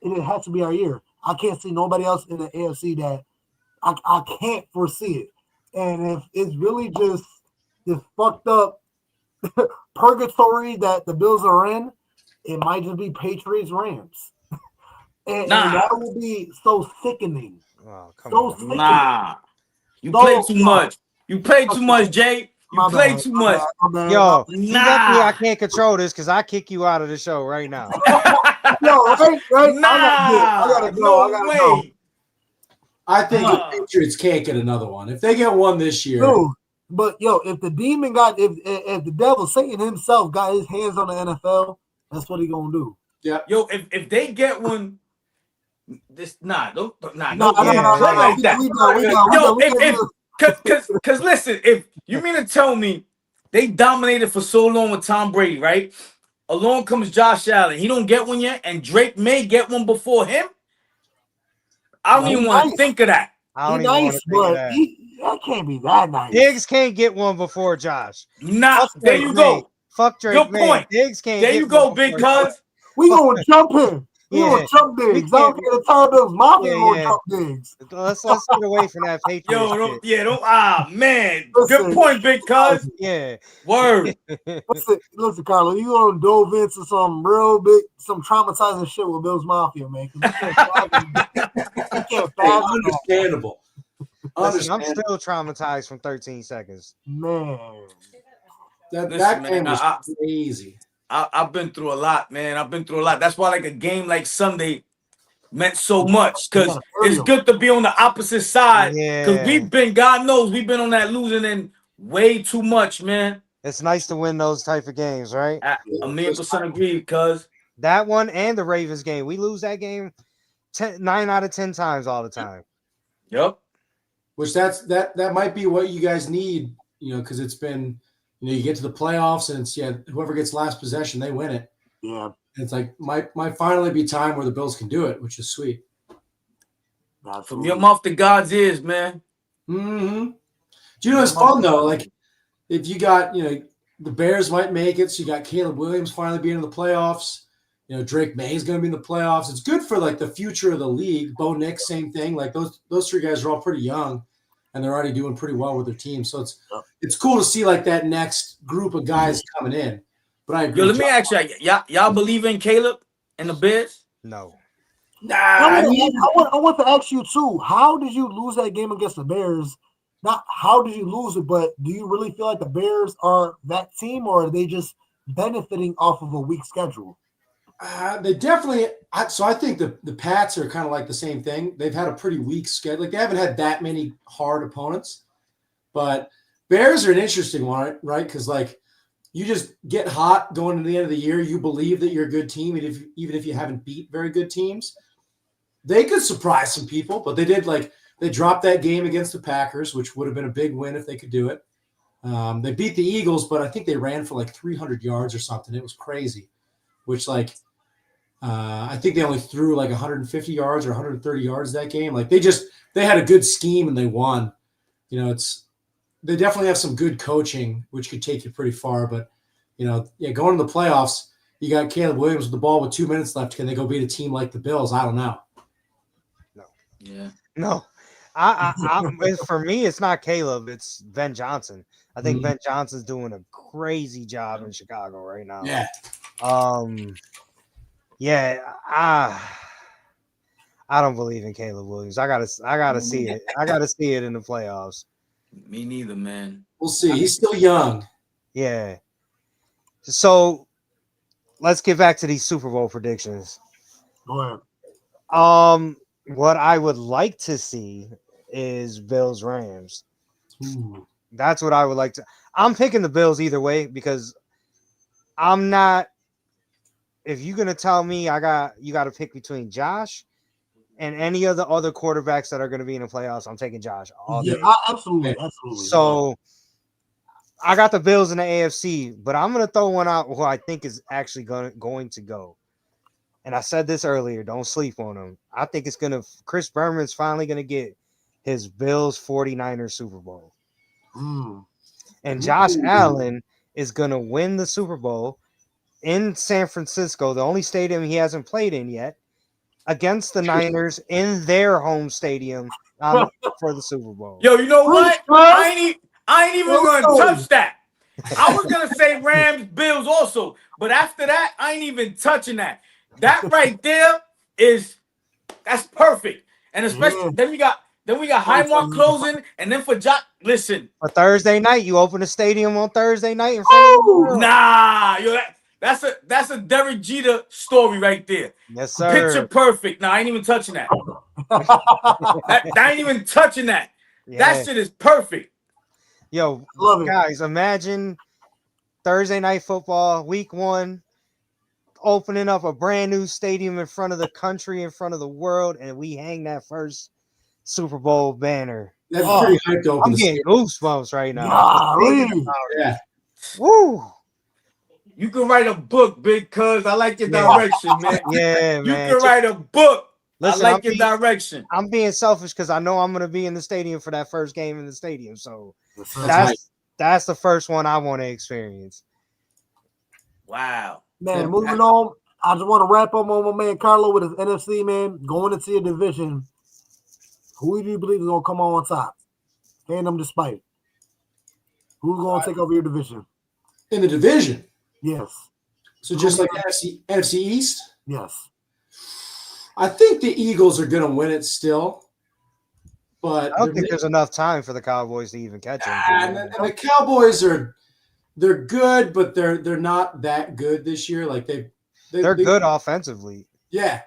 it has to be our year. I can't see nobody else in the AFC that I can't foresee it. And if it's really just this fucked up purgatory that the Bills are in, it might just be Patriots Rams. And that will be so sickening. Oh, Sickening. Nah. You play too much. You play too much, Jay. You play too much. Yo, I can't control this because I kick you out of the show right now. Yo, right? Nah. I gotta go. I gotta go. I think the Patriots can't get another one. If they get one this year. Dude, but if the demon if the devil, Satan himself got his hands on the NFL, that's what he gonna do. Yeah. Yo, if they get one, don't play like that. Because listen, if you mean to tell me they dominated for so long with Tom Brady, right? Along comes Josh Allen. He don't get one yet, and Drake may get one before him. I don't even want to think of that. He's nice, but that can't be that nice. Diggs can't get one before Josh. Nah, there you go. Fuck Drake. Good point. Diggs can't. There you go, big cuz. We gonna jump him. We gonna jump Diggs. I don't care the time Bills Mafia gonna jump Diggs. Let's get away from that Patriots. Man. Good point, big cuz. Yeah. Word. Listen, Carlo, you gonna dove into some real big, some traumatizing shit with Bills Mafia, man. You can't fathom Understandable. Listen, I'm still traumatized from 13 seconds. Man. That game was crazy. I've been through a lot, man. I've been through a lot. That's why like a game like Sunday meant so much because it's good to be on the opposite side. Because God knows, we've been on that losing end way too much, man. It's nice to win those type of games, right? I 1,000,000% agree, cuz. That one and the Ravens game. We lose that game 9 out of 10 times all the time. Yep. Which that might be what you guys need, because it's been – you get to the playoffs and it's whoever gets last possession, they win it. Yeah. And it's like might finally be time where the Bills can do it, which is sweet. From Absolutely. your mouth to God's ears, man. Mm-hmm. Do you know it's fun though? Like if you got, the Bears might make it, so you got Caleb Williams finally being in the playoffs. Drake May is going to be in the playoffs. It's good for like the future of the league. Bo Nix, same thing. Like those three guys are all pretty young, and they're already doing pretty well with their team. So it's cool to see like that next group of guys coming in. But I agree. Yo, let me ask y'all believe in Caleb and the Bears? No. Nah, I want to ask you too. How did you lose that game against the Bears? Not how did you lose it, but do you really feel like the Bears are that team, or are they just benefiting off of a weak schedule? They definitely. So I think the Pats are kind of like the same thing. They've had a pretty weak schedule. Like they haven't had that many hard opponents, but Bears are an interesting one, right? Because like you just get hot going into the end of the year. You believe that you're a good team, even if you haven't beat very good teams. They could surprise some people, but they did. Like they dropped that game against the Packers, which would have been a big win if they could do it. They beat the Eagles, but I think they ran for like 300 yards or something. It was crazy, which like I think they only threw like 150 yards or 130 yards that game. Like they had a good scheme and they won. They definitely have some good coaching, which could take you pretty far. But going to the playoffs, you got Caleb Williams with the ball with 2 minutes left. Can they go beat a team like the Bills? I don't know. No. For me, it's not Caleb. It's Ben Johnson. I think Ben Johnson's doing a crazy job in Chicago right now. Yeah. I don't believe in Caleb Williams. I gotta see it. I gotta see it in the playoffs. Me neither, man. We'll see. He's still young. Yeah. So let's get back to these Super Bowl predictions. Go ahead. What I would like to see is Bills Rams. That's what I would like to. I'm picking the Bills either way because I'm not. If you're gonna tell me you got to pick between Josh and any of the other quarterbacks that are going to be in the playoffs, I'm taking Josh all day. Absolutely. So I got the Bills in the AFC, but I'm going to throw one out who I think is actually going to go. And I said this earlier, don't sleep on him. I think it's going to – Chris Berman's finally going to get his Bills 49ers Super Bowl. And Josh Allen is going to win the Super Bowl in San Francisco, the only stadium he hasn't played in yet, against the Niners in their home stadium for the Super Bowl. Yo, you know what? I ain't even going to touch that. I was going to say Rams, Bills also, but after that, I ain't even touching that. That right there that's perfect. And especially then we got Highmark closing, and then for Josh, listen. For Thursday night, you open the stadium on Thursday night in front of the world. Nah, yo, that's a Derek Jeter story right there. Yes, sir. Picture perfect. Nah, I ain't even touching that. I ain't even touching that. Yeah. That shit is perfect. Yo, guys, imagine Thursday night football, week 1, opening up a brand new stadium in front of the country, in front of the world, and we hang that first Super Bowl banner. That's pretty hyped to open. I'm getting goosebumps right now. Yeah. Woo. You can write a book, big cuz. I like your direction, man. Yeah, man. You can write a book. Listen, I like your direction. I'm being selfish because I know I'm going to be in the stadium for that first game in the stadium. So that's the first one I want to experience. Wow. Man, moving on. I just want to wrap up on my man Carlo with his NFC, man. Going into your division, who do you believe is going to come on top? Fandom despite. Who's going to take over your division? In the division? Yes. So just like NFC East? Yes. I think the Eagles are going to win it still. But I don't think there's enough time for the Cowboys to even catch them. And the Cowboys they're good, but they're not that good this year. Like they're good offensively. Yeah.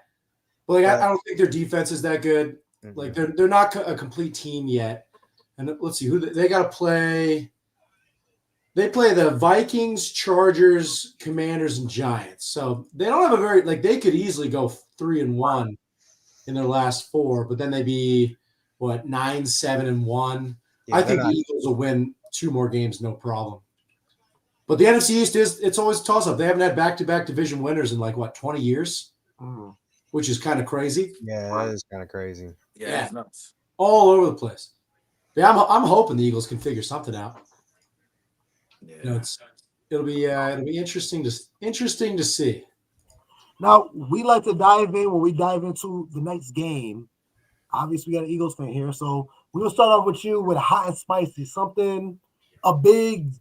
But like, I don't think their defense is that good. Mm-hmm. Like they're not a complete team yet. And let's see who they got to play. They play the Vikings, Chargers, Commanders, and Giants. So they don't have a very they could easily go 3-1 in their last 4, but then they'd be 9-7-1. Yeah, I think the Eagles will win 2 more games, no problem. But the NFC East it's always a toss-up. They haven't had back-to-back division winners in 20 years, which is kind of crazy. Yeah, that is kind of crazy. Yeah, it's nuts. All over the place. Yeah, I'm hoping the Eagles can figure something out. Yeah. You know, it'll be interesting to see. Now, we like to dive in when we dive into the next game. Obviously, we got an Eagles fan here. So we're going to start off with you with hot and spicy. Something, a big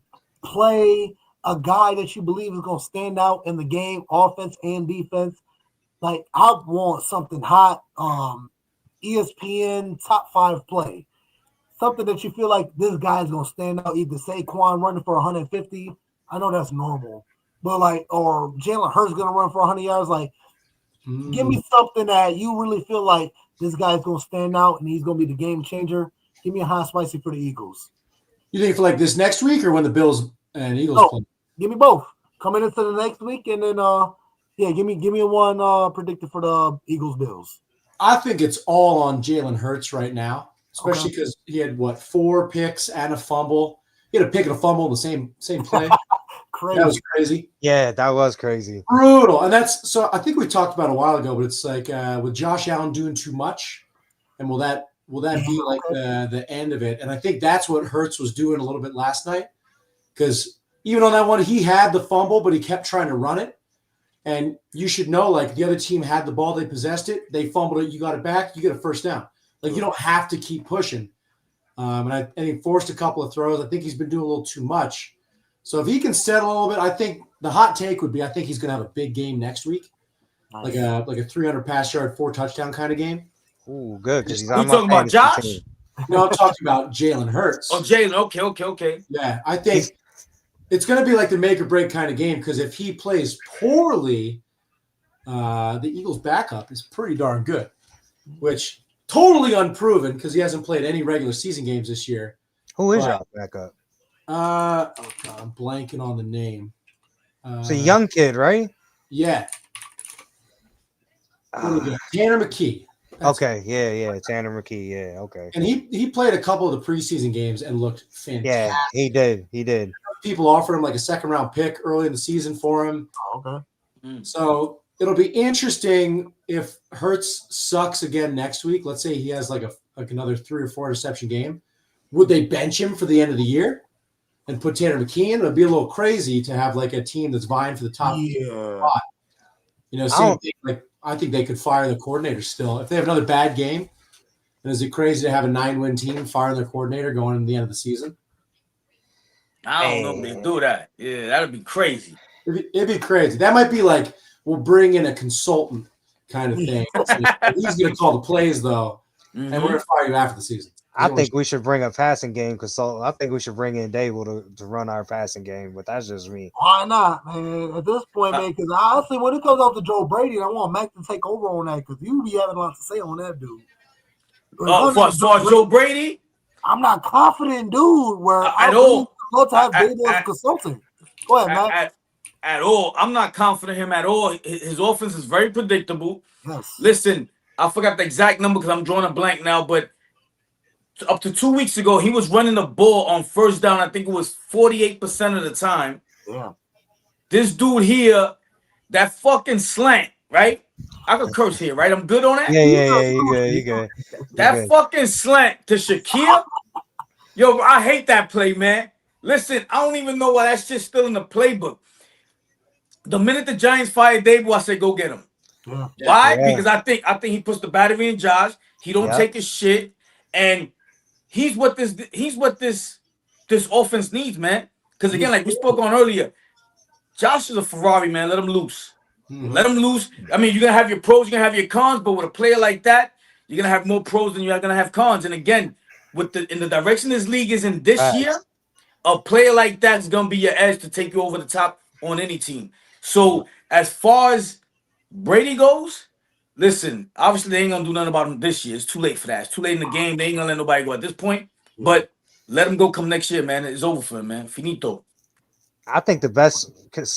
play, a guy that you believe is going to stand out in the game, offense and defense. Like, I want something hot. ESPN top 5 play. Something that you feel like this guy is going to stand out. Either Saquon running for 150. I know that's normal. But, like, or Jalen Hurts going to run for 100 yards. Like, give me something that you really feel like this guy's going to stand out and he's going to be the game changer. Give me a hot spicy for the Eagles. You think for like this next week or when the Bills and Eagles play? Give me both. Coming into the next week and then give me one predicted for the Eagles Bills. I think it's all on Jalen Hurts right now, especially because he had 4 picks and a fumble. He had a pick and a fumble in the same play. Crazy. That was crazy. Yeah, that was crazy. Brutal. And that's so I think we talked about it a while ago, but it's like with Josh Allen doing too much, and will that be like the end of it? And I think that's what Hurts was doing a little bit last night, because even on that one, he had the fumble, but he kept trying to run it. And you should know, like, the other team had the ball, they possessed it, they fumbled it, you got it back, you get a first down. Like, you don't have to keep pushing. And he forced a couple of throws. I think he's been doing a little too much. So if he can settle a little bit, I think the hot take would be I think he's going to have a big game next week, nice. like a 300 pass yard, 4 touchdown kind of game. Ooh, good. Because you talking about Josh? No, I'm talking about Jalen Hurts. Oh, Jalen. Okay. Yeah, I think it's going to be like the make or break kind of game, because if he plays poorly, the Eagles' backup is pretty darn good, which totally unproven because he hasn't played any regular season games this year. Who is your backup? I'm blanking on the name. It's a young kid, right? Yeah. Tanner McKee. Okay, yeah, Tanner McKee, yeah, okay. And he played a couple of the preseason games and looked fantastic. Yeah, he did. People offered him like a second-round pick early in the season for him. Okay. So it'll be interesting if Hurts sucks again next week. Let's say he has like another 3 or 4 interception game. Would they bench him for the end of the year and put Tanner McKee in? It would be a little crazy to have like a team that's vying for the top spot. You know, same thing. Like, I think they could fire the coordinator still. If they have another bad game, then is it crazy to have a 9-win team fire their coordinator going into the end of the season? I don't know if they do that. Yeah, that'd be crazy. It'd be crazy. That might be like, we'll bring in a consultant kind of thing. He's going to call the plays, though, and we're going to fire you after the season. I think we should bring a passing game consultant. I think we should bring in Dable to run our passing game, but that's just me. Why not, man? At this point, man, because honestly, when it comes off to Joe Brady, I want Mac to take over on that, because you be having a lot to say on that dude. For Joe Brady? I'm not confident, dude, where at all. Love to have Dable as a consultant. Go ahead, Mac. At all. I'm not confident in him at all. His offense is very predictable. Yes. Listen, I forgot the exact number because I'm drawing a blank now, but up to 2 weeks ago, he was running the ball on first down. I think it was 48% of the time. Yeah. This dude here, that fucking slant, right? I could curse here, right? I'm good on that? Yeah, you good. That fucking slant to Shakir. Yo, I hate that play, man. Listen, I don't even know why that shit's still in the playbook. The minute the Giants fired Dable, I said, go get him. Yeah. Why? Yeah. Because I think he puts the battery in Josh. He don't take his shit. And he's what this offense needs, man. Because again, like we spoke on earlier, Josh is a Ferrari, man. Let him loose. Mm-hmm. Let him loose. I mean, you're gonna have your pros, you're gonna have your cons, but with a player like that, you're gonna have more pros than you're gonna have cons. And again, in the direction this league is in this year, a player like that is gonna be your edge to take you over the top on any team. So as far as Brady goes, listen, obviously they ain't gonna do nothing about him this year. It's too late for that. It's too late in the game. They ain't gonna let nobody go at this point. But let him go come next year, man. It's over for him, man. Finito. I think the best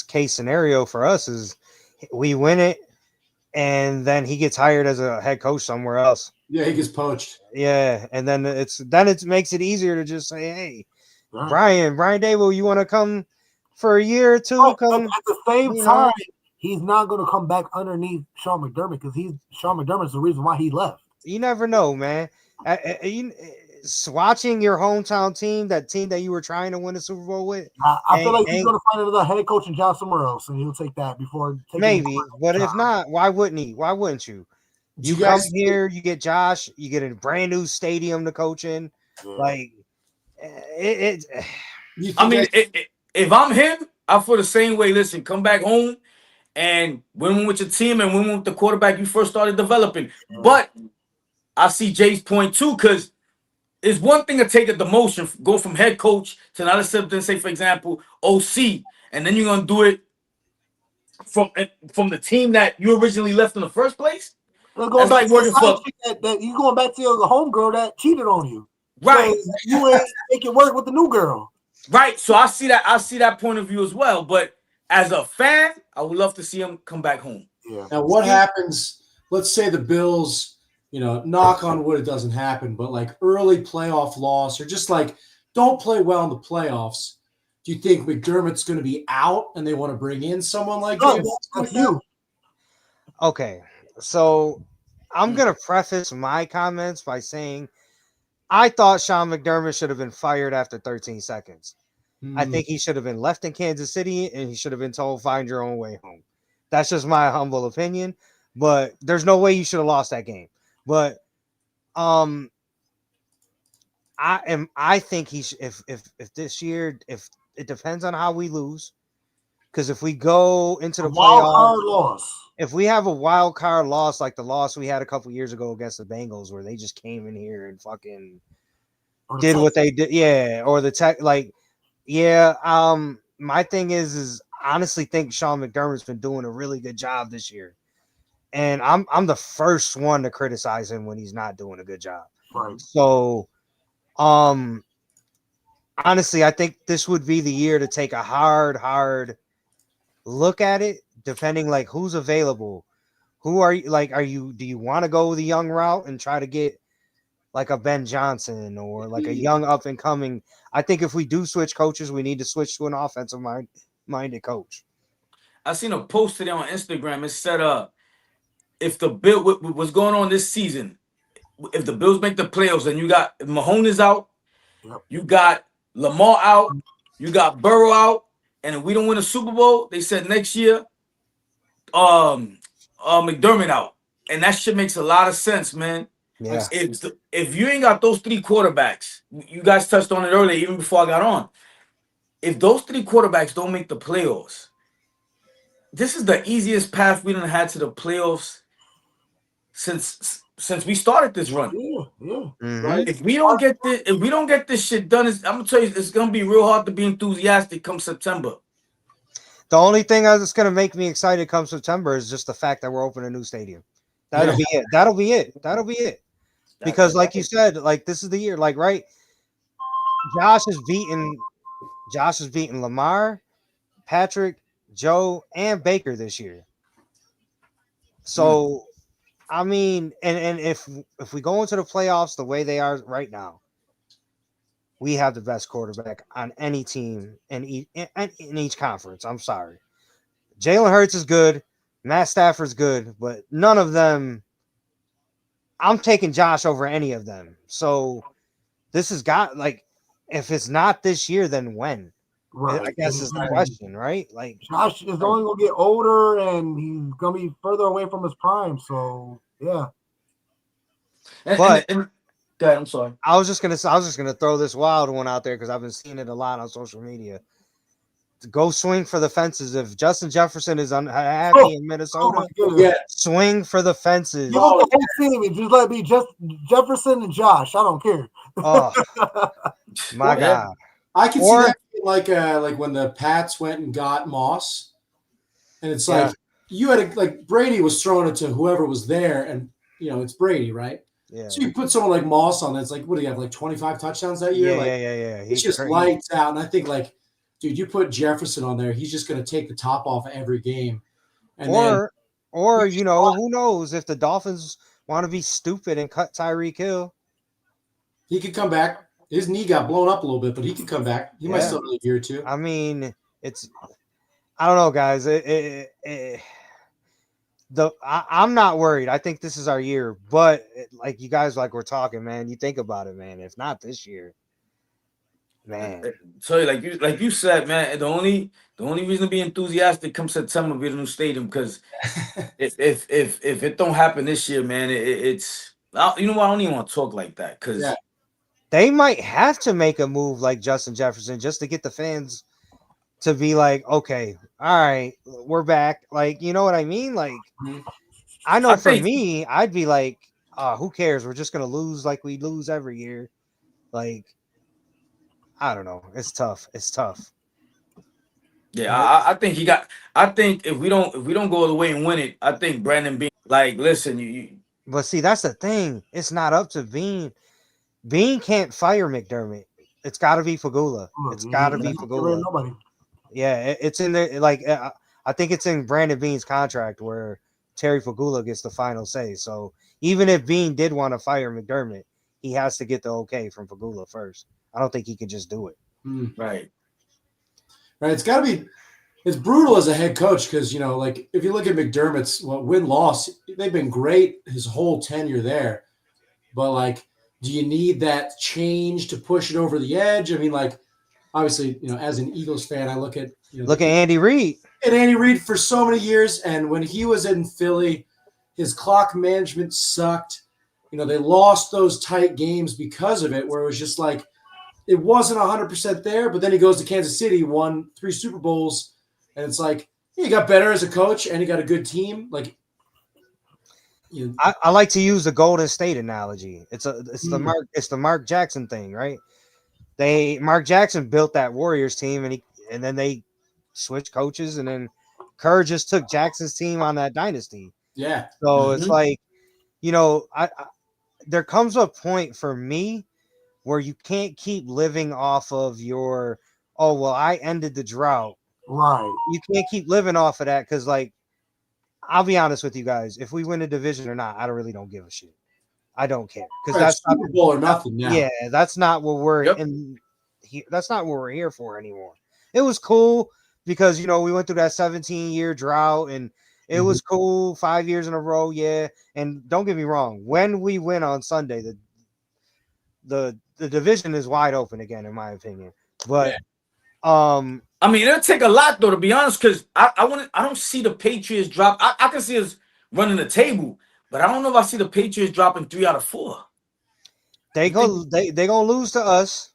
case scenario for us is we win it, and then he gets hired as a head coach somewhere else. Yeah, he gets poached. Yeah, and then it makes it easier to just say, hey, Brian Dable, you want to come for a year or two? At the same time, he's not going to come back underneath Sean McDermott, because Sean McDermott's the reason why he left. You never know, man. Watching your hometown team, that team that you were trying to win a Super Bowl with, I feel like he's going to find another head coaching job somewhere else, and he'll take that before taking maybe. But if not, why wouldn't he? Why wouldn't you? You come here, you get Josh, you get a brand new stadium to coach in. Yeah. Like it. I mean, if I'm him, I feel the same way. Listen, come back home and win with your team and win with the quarterback you first started developing. But I see Jay's point too, because it's one thing to take a demotion, go from head coach to another step, then say, for example, OC, and then you're gonna do it from the team that you originally left in the first place. That's like working for that you going back to your home girl that cheated on you. Right. So you ain't make it work with the new girl. Right. So I see that point of view as well. But as a fan, I would love to see him come back home. Yeah. Now what happens? Let's say the Bills, knock on wood, it doesn't happen, but like early playoff loss or just like don't play well in the playoffs. Do you think McDermott's going to be out and they want to bring in someone like you? Okay, so I'm going to preface my comments by saying I thought Sean McDermott should have been fired after 13 seconds. I think he should have been left in Kansas City and he should have been told, find your own way home. That's just my humble opinion, but there's no way you should have lost that game. But I think he if this year, if it depends on how we lose, because if we go into the playoffs, if we have a wild card loss like the loss we had a couple years ago against the Bengals, where they just came in here and fucking did what they did, or the tech, my thing is honestly think Sean McDermott's been doing a really good job this year. And I'm the first one to criticize him when he's not doing a good job. Right. So, honestly, I think this would be the year to take a hard look at it, depending like who's available. Who are you? Do you want to go the young route and try to get like a Ben Johnson or like a young up and coming? I think if we do switch coaches, we need to switch to an offensive minded coach. I seen a post today on Instagram. It said, if the Bill what's going on this season, if the Bills make the playoffs and you got Mahomes out, you got Lamar out, you got Burrow out, and if we don't win a Super Bowl, they said next year, McDermott out, and that shit makes a lot of sense, man. Yeah. If you ain't got those three quarterbacks, you guys touched on it earlier, even before I got on. If those three quarterbacks don't make the playoffs, this is the easiest path we done had to the playoffs since we started this run. Right? If we don't get this shit done, I'm gonna tell you, it's gonna be real hard to be enthusiastic come September. The only thing that's gonna make me excited come September is just the fact that we're opening a new stadium. That'll be it. Because like you said, like this is the year, like right. Josh is beating Lamar, Patrick, Joe, and Baker this year. So I mean, and if we go into the playoffs the way they are right now, we have the best quarterback on any team in each conference. I'm sorry. Jalen Hurts is good. Matt Stafford's good, but none of them. I'm taking Josh over any of them. So this has got if it's not this year, then when? Right. I guess is the question, right? Like Josh is only gonna get older and he's gonna be further away from his prime. So yeah. But I'm sorry. I was just gonna throw this wild one out there because I've been seeing it a lot on social media. Go swing for the fences. If Justin Jefferson is unhappy in Minnesota, swing for the fences. Give up the whole team and just let me just Jefferson and Josh. I don't care. Oh my God. I can see that like when the Pats went and got Moss, and it's like you had Brady was throwing it to whoever was there, and it's Brady, right? Yeah. So you put someone like Moss on that's what do you have 25 touchdowns that year? Yeah. He's just lights out, and I think dude, you put Jefferson on there, he's just going to take the top off every game. And or who knows if the Dolphins want to be stupid and cut Tyreek Hill, he could come back. His knee got blown up a little bit, but he could come back. He might still have a year or two. I mean, I don't know, guys. I'm not worried. I think this is our year, but like you guys, like we're talking, man. You think about it, man. If not this year, man. So like you said, man, the only reason to be enthusiastic come September with a new stadium, because if it don't happen this year, man, it's you know what, I don't even want to talk like that, because Yeah. They might have to make a move like Justin Jefferson just to get the fans to be like, okay, all right, we're back. Like, you know what I mean? Like, Mhm. I know I for think me, I'd be like, who cares? We're just gonna lose like we lose every year. Like, I don't know. It's tough. It's tough. yeah, I think he got. I think if we don't go all the way and win it, I think Brandon Bean, like, listen, you But see, that's the thing. It's not up to Bean. Bean can't fire McDermott. It's got to be Fagula. Look, It's he got to be ain't get rid of Fagula. nobody. Yeah, it's in there. Like, I think it's in Brandon Bean's contract where Terry Fagula gets the final say. So even if Bean did want to fire McDermott, he has to get the okay from Fagula first. I don't think he can just do it. right. Right. It's got to be. It's brutal as a head coach because like if you look at McDermott's win loss, they've been great his whole tenure there. But like, do you need that change to push it over the edge? I mean, like, obviously, as an Eagles fan, I look at Look at Andy Reid. and Andy Reid for so many years, and when he was in Philly, his clock management sucked. They lost those tight games because of it, where it was just like it wasn't 100% there. But then he goes to Kansas City, won 3 Super Bowls, and it's like he got better as a coach, and he got a good team. Like, I like to use the Golden State analogy. It's the Mark Jackson thing, right? Mark Jackson built that Warriors team, and then they switched coaches, and then Kerr just took Jackson's team on that dynasty. yeah. So it's like, I there comes a point for me where you can't keep living off of your, oh well, I ended the drought. Right. You can't keep living off of that because, like, I'll be honest with you guys, if we win a division or not, I really don't give a shit. I don't care because Right, that's not Super Bowl or nothing now. yeah, that's not what we're Yep. in. That's not what we're here for anymore. It was cool because we went through that 17-year drought, and it was cool 5 years in a row. Yeah, and don't get me wrong, when we win on Sunday, the division is wide open again, in my opinion. But I mean, it'll take a lot though, to be honest, because I don't see the Patriots drop. I can see us running the table, but I don't know if I see the Patriots dropping 3 out of 4. they gonna lose to us.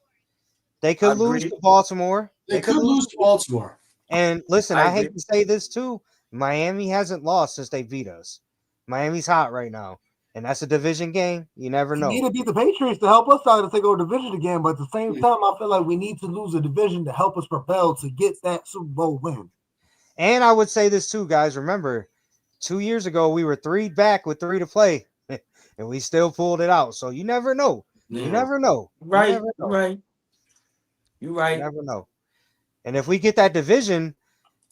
They could lose agree. to Baltimore. They could lose to Baltimore. And listen, I I hate agree. to say this too. Miami hasn't lost since they beat us. Miami's hot right now, and that's a division game. You never We know. need to beat the Patriots to help us out to take over division again, but at the same time, I feel like we need to lose a division to help us propel to get that Super Bowl win. And I would say this too, guys. Remember, 2 years ago we were 3 back with 3 to play, and we still pulled it out. So you never know. Yeah. You never know. Right, You never know. right. You're right. You never know. And if we get that division,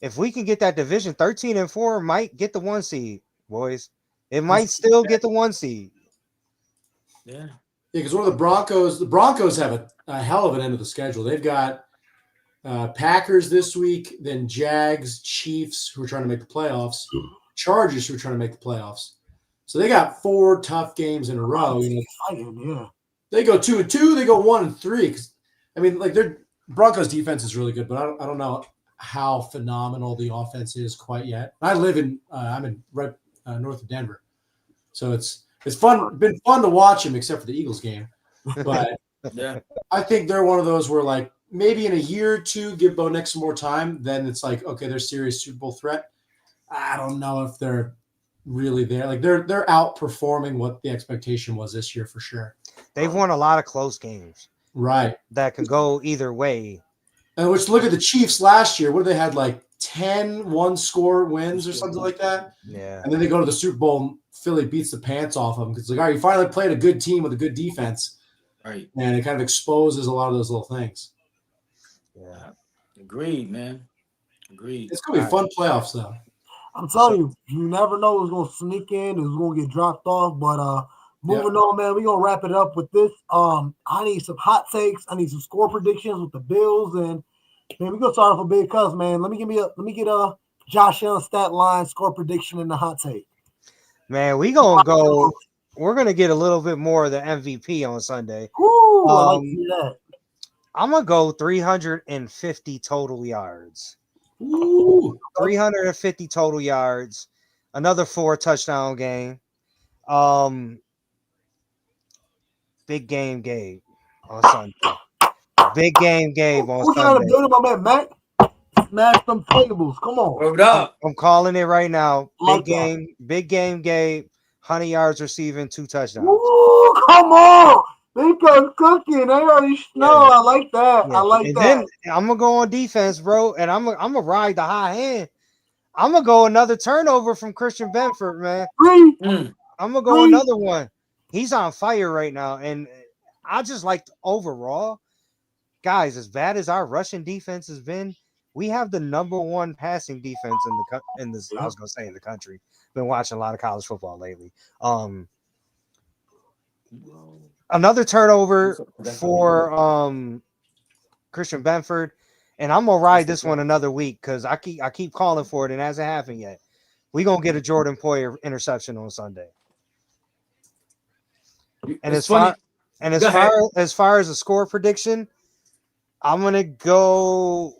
if we can get that division, 13-4 might get the 1 seed, boys. It might still get the 1 seed. Yeah. Yeah, because one of the Broncos have a hell of an end of the schedule. They've got Packers this week, then Jags, Chiefs, who are trying to make the playoffs, Chargers, who are trying to make the playoffs. So they got 4 tough games in a row. Yeah. They go 2-2, they go 1-3. Because I mean, like, their Broncos defense is really good, but I don't know how phenomenal the offense is quite yet. I'm in right north of Denver, so it's fun. Been fun to watch them, except for the Eagles game. But Yeah. I think they're one of those where, like, maybe in a year or two, give Bo Nix some more time. Then it's like, okay, they're serious Super Bowl threat. I don't know if they're really there. Like, they're outperforming what the expectation was this year for sure. They've won a lot of close games. Right. That could go either way. And which, look at the Chiefs last year. What did they had, like 10 one-score wins or something like that? Yeah. And then they go to the Super Bowl and Philly beats the pants off them because, like, all right, you finally played a good team with a good defense. Right. And it kind of exposes a lot of those little things. Yeah. Agreed, man. Agreed. It's going to be fun playoffs, though. I'm telling you, you never know who's gonna sneak in, who's gonna get dropped off. But moving on, man, we're gonna wrap it up with this. I need some hot takes, I need some score predictions with the Bills, and man, we're gonna start off with Big Cuz, man. Let me get a Josh Allen stat line, score prediction, and the hot take. Man, we're gonna get a little bit more of the MVP on Sunday. Woo, I like to hear that. I'm gonna go 350 total yards. Ooh. 350 total yards. Another 4 touchdown game. Big game Gabe on Sunday. Big game Gabe on Who's trying to Sunday. build him, my man, Mac? Smash them tables. Come on. Word up. I'm calling it right now. Like that. Big game Gabe. 100 yards receiving, 2 touchdowns. Woo, come on. They got cooking. They already know. Yeah. I like that. Yeah. I like and that. then I'm gonna go on defense, bro, and I'm gonna ride the high hand. I'm gonna go another turnover from Christian Benford, man. Mm. I'm gonna go another one. He's on fire right now, and I just like overall, guys. As bad as our rushing defense has been, we have the number 1 passing defense in this. I was gonna say in the country. Been watching a lot of college football lately. Another turnover for Christian Benford, and I'm gonna ride this one another week because I keep calling for it and it hasn't happened yet. We gonna get a Jordan Poyer interception on Sunday. And as far as a score prediction, I'm gonna go.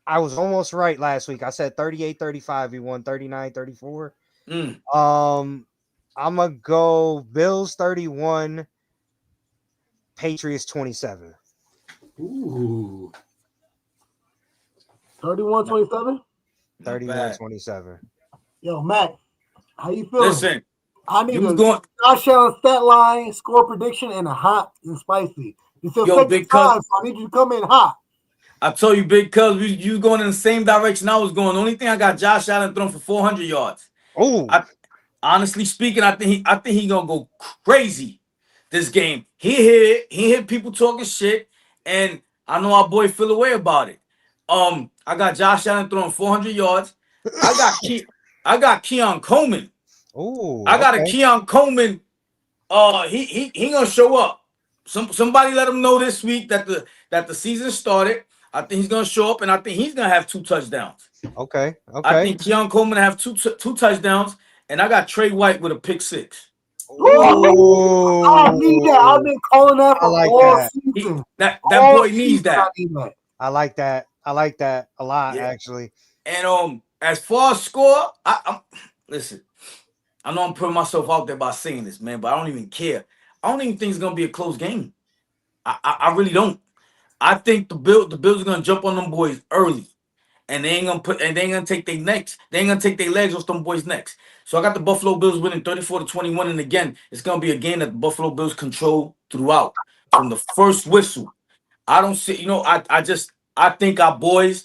I was almost right last week. I said 38-35. He won 39-34. I'm gonna go Bills 31, Patriots 27. Ooh. 31-27? 31-27. Yo, Mac, how you feeling? Listen, I need you a going Josh Allen stat line, score prediction, and a hot and spicy. It's your second big time, so I need you to come in hot. I told you, big cuz you going in the same direction I was going. The only thing I got Josh Allen thrown for 400 yards. Oh, Honestly speaking, I think he gonna go crazy this game. He hit people talking shit, and I know our boy feel away about it. I got Josh Allen throwing 400 yards. I got Keon Coleman. oh, I got a okay. Keon Coleman. He gonna show up. Somebody let him know this week that the season started. I think he's gonna show up, and I think he's gonna have 2 touchdowns. Okay. I think Keon Coleman have two touchdowns, and I got Trey White with a pick 6. I need that. I've been calling that for all season. That boy needs that. I like that. I like that a lot, actually. And as far as score, I'm listen. I know I'm putting myself out there by saying this, man, but I don't even care. I don't even think it's gonna be a close game. I really don't. I think the Bills are gonna jump on them boys early, and they ain't gonna take their necks. They ain't gonna take their legs off them boys' necks. So I got the Buffalo Bills winning 34-21, and again, it's gonna be a game that the Buffalo Bills control throughout from the first whistle. I don't see, I think our boys,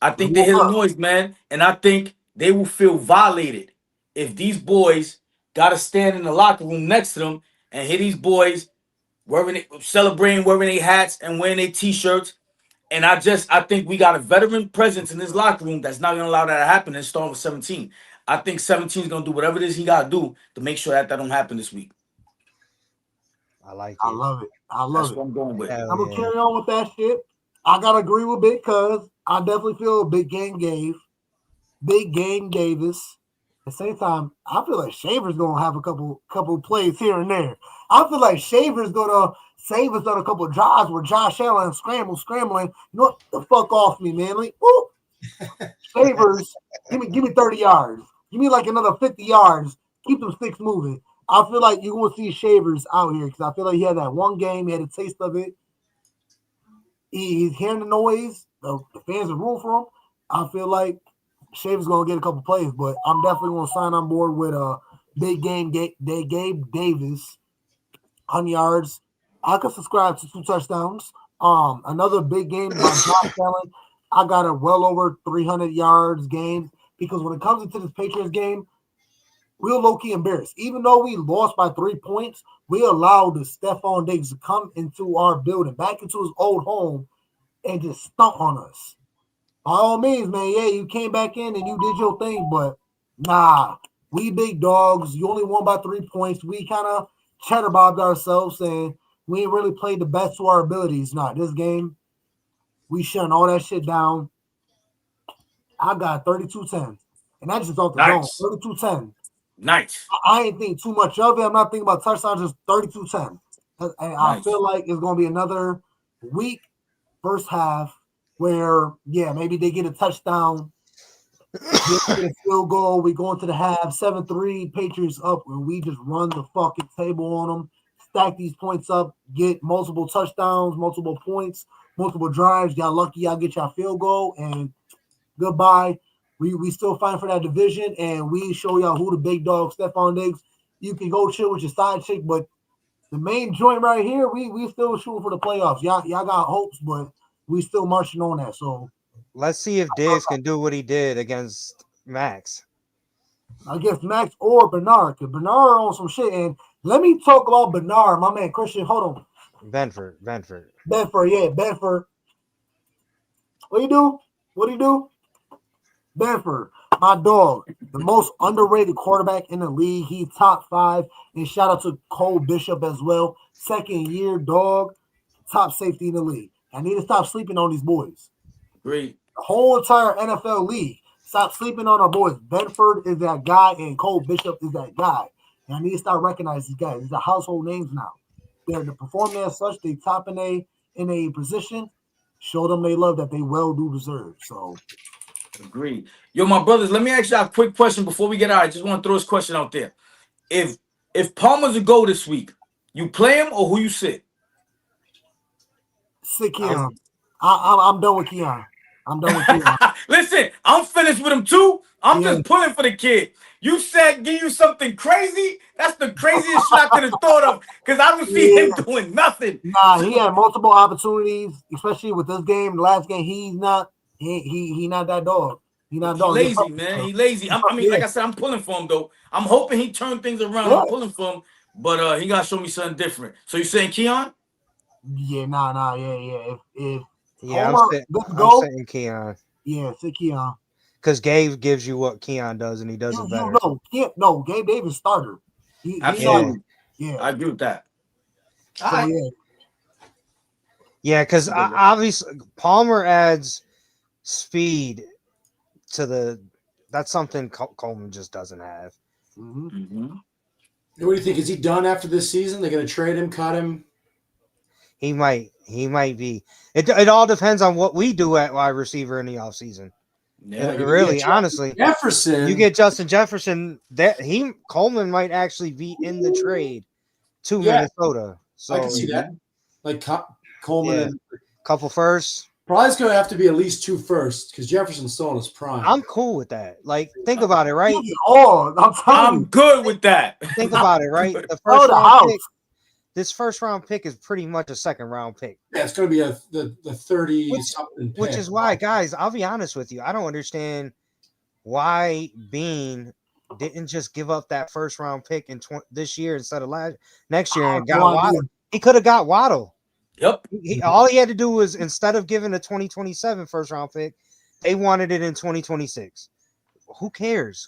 I think they hear the noise, man, and I think they will feel violated if these boys gotta stand in the locker room next to them and hear these boys celebrating, wearing their hats and wearing their t-shirts. And I think we got a veteran presence in this locker room that's not gonna allow that to happen and starting with 17. I think 17 is gonna do whatever it is he gotta do to make sure that don't happen this week. I like it. I love it. That's what I'm going with. I'm gonna carry on with that shit. I gotta agree with Big Cuz. I definitely feel Big Game gave us. At the same time, I feel like Shaver's gonna have a couple plays here and there. I feel like Shaver's gonna save us on a couple of drives where Josh Allen scrambling. You know what? The fuck off me, man. Like, whoop. Shavers, give me 30 yards. Give me like another 50 yards. Keep them sticks moving. I feel like you're gonna see Shavers out here because I feel like he had that one game, he had a taste of it. He's hearing the noise. The fans are rooting for him. I feel like Shaver's gonna get a couple plays, but I'm definitely gonna sign on board with a big game. Gabe Davis, 100 yards. I could subscribe to 2 touchdowns. Another big game by Josh Allen. I got a well over 300 yards game because when it comes into this Patriots game, we're low-key embarrassed. Even though we lost by 3 points, we allowed the Stephon Diggs to come into our building, back into his old home, and just stomp on us. By all means, man, yeah, you came back in and you did your thing, but nah, we big dogs. You only won by 3 points. We kind of chatterbobbed ourselves and we ain't really played the best to our abilities. Nah, this game, we shutting all that shit down. I got 32-10. And that's just off the Nice. dome. 32-10. Nice. I ain't think too much of it. I'm not thinking about touchdowns, just 32-10. And I Nice. feel like it's going to be another weak first half where, yeah, maybe they get a touchdown, get a field goal. We go into the half, 7-3, Patriots up, and we just run the fucking table on them, stack these points up, get multiple touchdowns, multiple points, multiple drives. Y'all lucky y'all get y'all field goal, and goodbye. We still fighting for that division, and we show y'all who the big dog, Stephon Diggs. You can go chill with your side chick, but the main joint right here, we still shooting for the playoffs. Y'all got hopes, but we still marching on that. So Let's see if Diggs can do what he did against Max. I guess Max or Bernard, because Bernard on some shit. And let me talk about Bernard, my man Christian. Hold on. Benford. Bedford. What do you do? Bedford, my dog, the most underrated quarterback in the league. He's top 5. And shout out to Cole Bishop as well. 2nd year dog, top safety in the league. I need to stop sleeping on these boys. Great. The whole entire NFL league. Stop sleeping on our boys. Bedford is that guy, and Cole Bishop is that guy. And I need to start recognizing these guys. These are household names now. They're performing as such. They top in a position. Show them they love that they well do deserve. So, Agreed. Yo, my brothers, let me ask you a quick question before we get out. I just want to throw this question out there. If Palmer's a go this week, you play him or who you sit? sit Keon. I'm done with Keon. Listen, I'm finished with him too. I'm Yeah. just pulling for the kid. You said give you something crazy. That's the craziest shit I could have thought of because I don't see him doing nothing. Nah, he had multiple opportunities, especially with this game. The last game, he not that dog. He not a dog. He's lazy, man. He lazy. I mean, like I said, I'm pulling for him though. I'm hoping he turn things around. Yeah. I'm pulling for him, but he gotta show me something different. So you saying Keon? Yeah, nah, yeah. If Yeah, Homer, I'm saying Keon. Yeah, sit Keon. Because Gabe gives you what Keon does, and he does it better. No, Gabe Davis starter. Absolutely. Yeah. I agree with that. So, yeah. Yeah, because obviously Palmer adds speed to that's something Coleman just doesn't have. Mm-hmm. What do you think? Is he done after this season? They're going to trade him, cut him? He might be. It all depends on what we do at wide receiver in the offseason. Yeah, really, honestly. Jefferson. You get Justin Jefferson, Coleman might actually be in the trade to Minnesota. So I can see that. Like Coleman and couple firsts. Probably it's going to have to be at least 2 firsts because Jefferson's still in his prime. I'm cool with that. Like, think about it, right? I'm good with that. Think about it, right? This first round pick is pretty much a second round pick. Yeah, it's going to be the 30-something pick. Which is why, guys, I'll be honest with you. I don't understand why Bean didn't just give up that first round pick in this year instead of next year and got Waddle. He could have got Waddle. Yep. All he had to do was, instead of giving a 2027 first round pick, they wanted it in 2026. Who cares?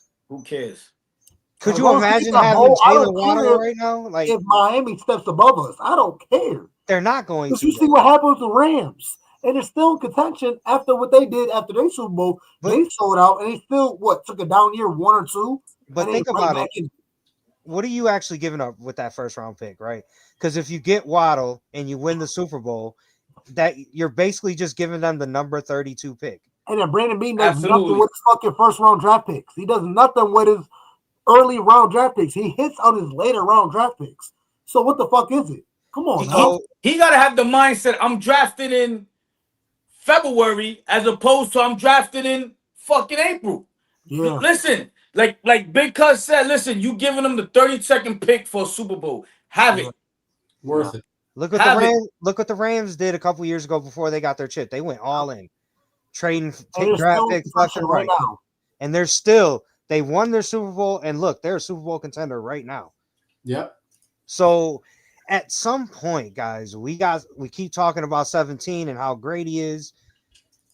Could you imagine having Jalen Waddle right now? Like, if Miami steps above us, I don't care. They're not going to. You see what happened with the Rams, and it's still in contention after what they did after their Super Bowl. They sold out, and they still took a down year 1 or 2. But think about it. What are you actually giving up with that first round pick, right? Because if you get Waddle and you win the Super Bowl, that you're basically just giving them the number 32 pick. And then Brandon Bean does nothing with his fucking first round draft picks. He does nothing with his early round draft picks. He hits on his later round draft picks. So what the fuck is it? Come on, he got to have the mindset. I'm drafted in February as opposed to I'm drafted in fucking April. Yeah. Listen, like Big Cuz said, listen, you giving them the 32nd pick for a Super Bowl. Have it. Worth it. Look what the Rams did a couple years ago before they got their chip. They went all in, trading draft picks left and right. And they won their Super Bowl, and look, they're a Super Bowl contender right now. Yep. So at some point, guys, we keep talking about 17 and how great he is.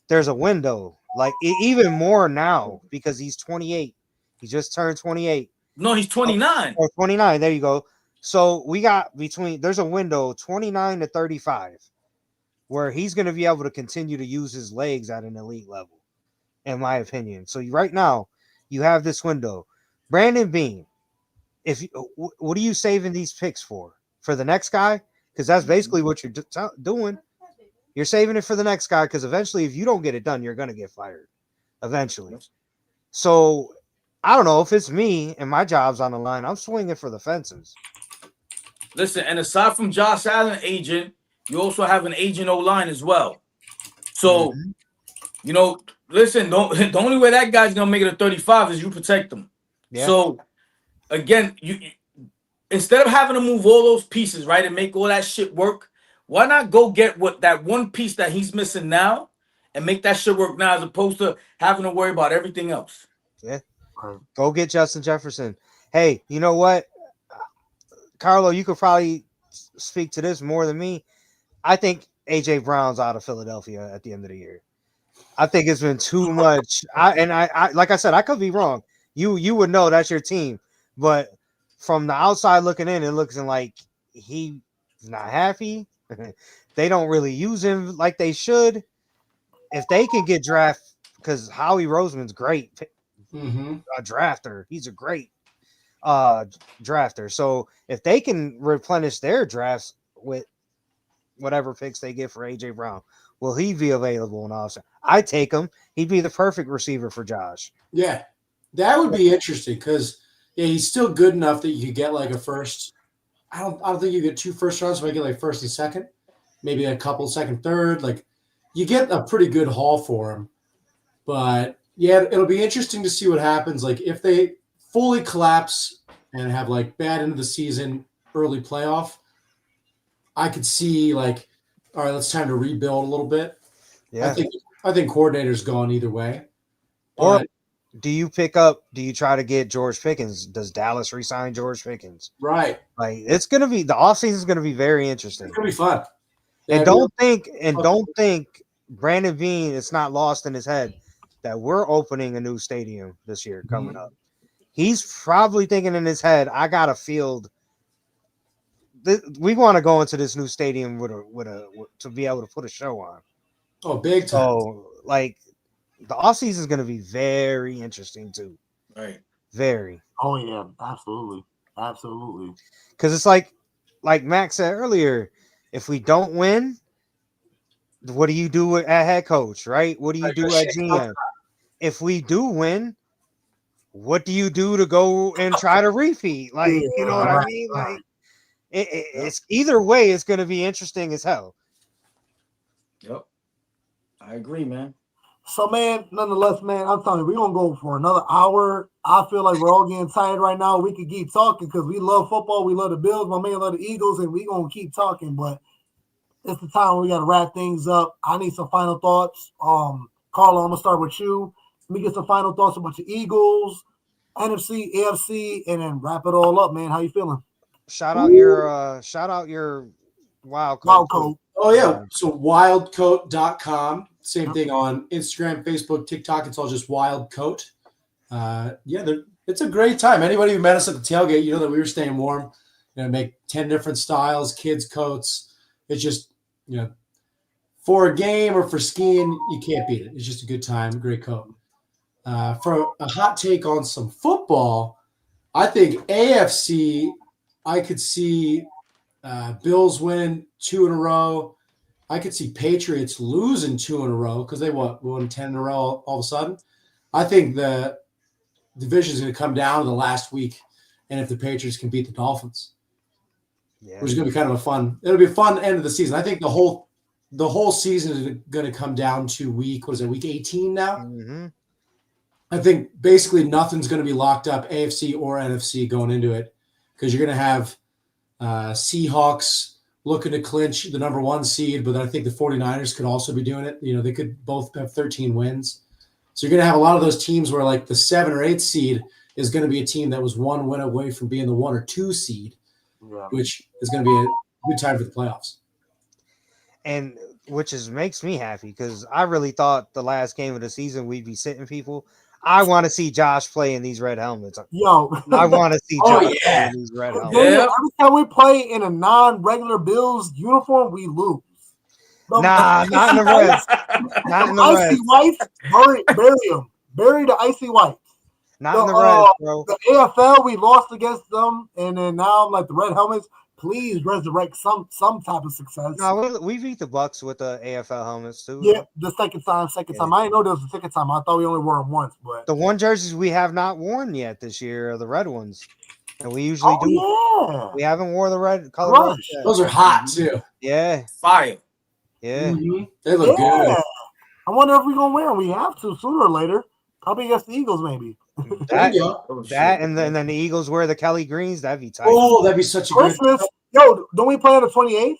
There's a window, like even more now because he's 28. He just turned 28. No, he's 29. Or 29. There you go. So we got there's a window 29 to 35 where he's going to be able to continue to use his legs at an elite level, in my opinion. So right now, You have this window. Brandon Bean, what are you saving these picks for? For the next guy? Because that's basically what you're doing. You're saving it for the next guy because eventually, if you don't get it done, you're going to get fired eventually. So I don't know if it's me and my job's on the line. I'm swinging for the fences. Listen, and aside from Josh Allen agent, you also have an agent O-line as well. So, you know, listen, the only way that guy's going to make it a 35 is you protect him. Yeah. So, again, you instead of having to move all those pieces, right, and make all that shit work, why not go get that one piece that he's missing now and make that shit work now as opposed to having to worry about everything else? Yeah. Go get Justin Jefferson. Hey, you know what? Carlo, you could probably speak to this more than me. I think A.J. Brown's out of Philadelphia at the end of the year. I think it's been too much. I like I said, I could be wrong. You would know, that's your team. But from the outside looking in, it looks like he's not happy. They don't really use him like they should. If they can get draft, because Howie Roseman's great. A drafter. He's a great drafter. So if they can replenish their drafts with whatever picks they get for AJ Brown, will he be available in offseason? I take him. He'd be the perfect receiver for Josh. Yeah, that would be interesting because he's still good enough that you could get like a first. I don't think you get 2 first rounds, so I get like first and second, maybe a couple second, third. Like you get a pretty good haul for him. But yeah, it'll be interesting to see what happens. Like if they fully collapse and have like bad end of the season, early playoff, I could see like, all right, it's time to rebuild a little bit. Yeah, I think coordinator's gone either way. Or do you try to get George Pickens? Does Dallas re-sign George Pickens? Right. Like it's gonna be the offseason is gonna be very interesting. It's gonna be fun. Yeah, and don't think Brandon Bean, it's not lost in his head that we're opening a new stadium this year coming up. He's probably thinking in his head, I got a field. We want to go into this new stadium to be able to put a show on. Oh, big time. So, like, the offseason is going to be very interesting, too. Right. Very. Oh, yeah. Absolutely. Absolutely. Because it's like Max said earlier, if we don't win, what do you do at head coach, right? What do you do at GM? If we do win, what do you do to go and try to repeat? Like, you know what I mean? Like, it's either way, it's going to be interesting as hell. Yep. I agree, man. So, man, nonetheless, man, I'm telling you, we're going to go for another hour. I feel like we're all getting tired right now. We could keep talking because we love football. We love the Bills. My man love the Eagles, and we're going to keep talking. But it's the time we got to wrap things up. I need some final thoughts. Carlo, I'm going to start with you. Let me get some final thoughts about the Eagles, NFC, AFC, and then wrap it all up, man. How you feeling? Shout out your wild coat. Oh yeah. So wildcoat.com. Same thing on Instagram, Facebook, TikTok. It's all just wildcoat. It's a great time. Anybody who met us at the tailgate, you know that we were staying warm. Make 10 different styles, kids' coats. It's just, for a game or for skiing, you can't beat it. It's just a good time, great coat. For a hot take on some football, I think AFC, I could see Bills winning 2 in a row. I could see Patriots losing 2 in a row because they won 10 in a row all of a sudden. I think the division is going to come down to the last week, and if the Patriots can beat the Dolphins, which is going to be kind of it'll be a fun end of the season. I think the whole season is going to come down to week 18 now? Mm-hmm. I think basically nothing's going to be locked up, AFC or NFC, going into it, because you're going to have Seahawks looking to clinch the number 1 seed, but I think the 49ers could also be doing it. They could both have 13 wins. So you're going to have a lot of those teams where like the 7 or 8 seed is going to be a team that was 1 win away from being the 1 or 2 seed, which is going to be a good time for the playoffs. And which makes me happy because I really thought the last game of the season we'd be sitting people. I want to see Josh play in these red helmets. Yo, I want to see Josh play in these red helmets. Every time we play in a non-regular Bills uniform, we lose. Not in the Reds. Not in the icy Reds. whites, bury them. Bury the icy whites. Not in the Reds, bro. The AFL, we lost against them, and then now I'm like the Red Helmets. Please resurrect some type of success. No, we beat the Bucks with the AFL helmets too. Yeah, the second time. I didn't know there was a second time. I thought we only wore them once, but the one jerseys we have not worn yet this year are the red ones, and we usually do. Yeah. We haven't worn the red color. Rush. Those are hot too. Yeah, Fire. yeah. Mm-hmm. They look good. I wonder if we're gonna wear them. We have to sooner or later. Probably against the Eagles, maybe. There you go. And then the Eagles wear the Kelly greens. That'd be tight. Oh, that'd be such a Christmas. good. Yo, don't we play on the 28th?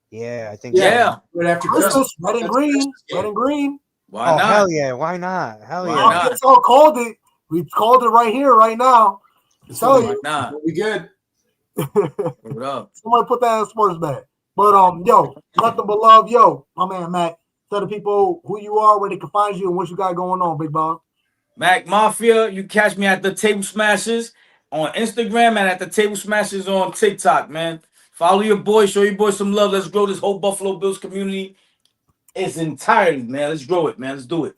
Yeah, I think. Yeah. So. Right after Christmas, red and That's green. Christmas game. Red and green. Why Oh not? hell yeah! Why not? Hell Why yeah! not? That's all called it. We called it right here, right now. It's Tell really- you. Why not? We'll be good. What up? Somebody put that in sports bet. But yo, nothing but love. Yo, my man Mac. Tell the people who you are, where they can find you, and what you got going on, big dog. Mac Mafia, you catch me at the Table Smashers on Instagram and at the Table Smashers on TikTok, man. Follow your boy, show your boy some love. Let's grow this whole Buffalo Bills community. It's entirely, man. Let's grow it, man. Let's do it.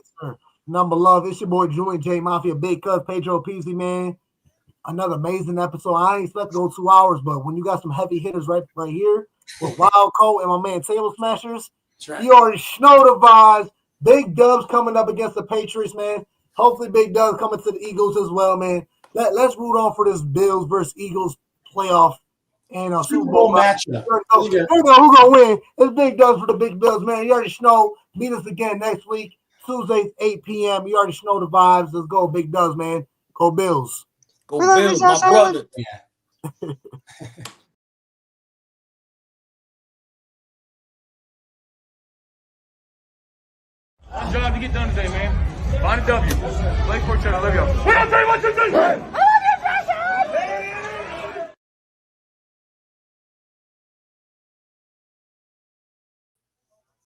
Number love. It's your boy Julian J Mafia, Big Cuz, Pedro Peasy, man. Another amazing episode. I ain't expect to go 2 hours, but when you got some heavy hitters right here with Wild Coat and my man Table Smashers, That's right. you already know the vibes. Big Dubs coming up against the Patriots, man. Hopefully, Big Dubs coming to the Eagles as well, man. Let's root on for this Bills versus Eagles playoff and Super Bowl matchup. You know who's gonna win? It's Big Dubs for the Big Bills, man. You already know. Meet us again next week, Tuesday, 8 p.m. You already know the vibes. Let's go, Big Dubs, man. Go Bills. Go Bills, my brother. Yeah. One job to get done today, man. Find a W. Play for each other. Love y'all. 1, 2, 3, 1, 2, 3.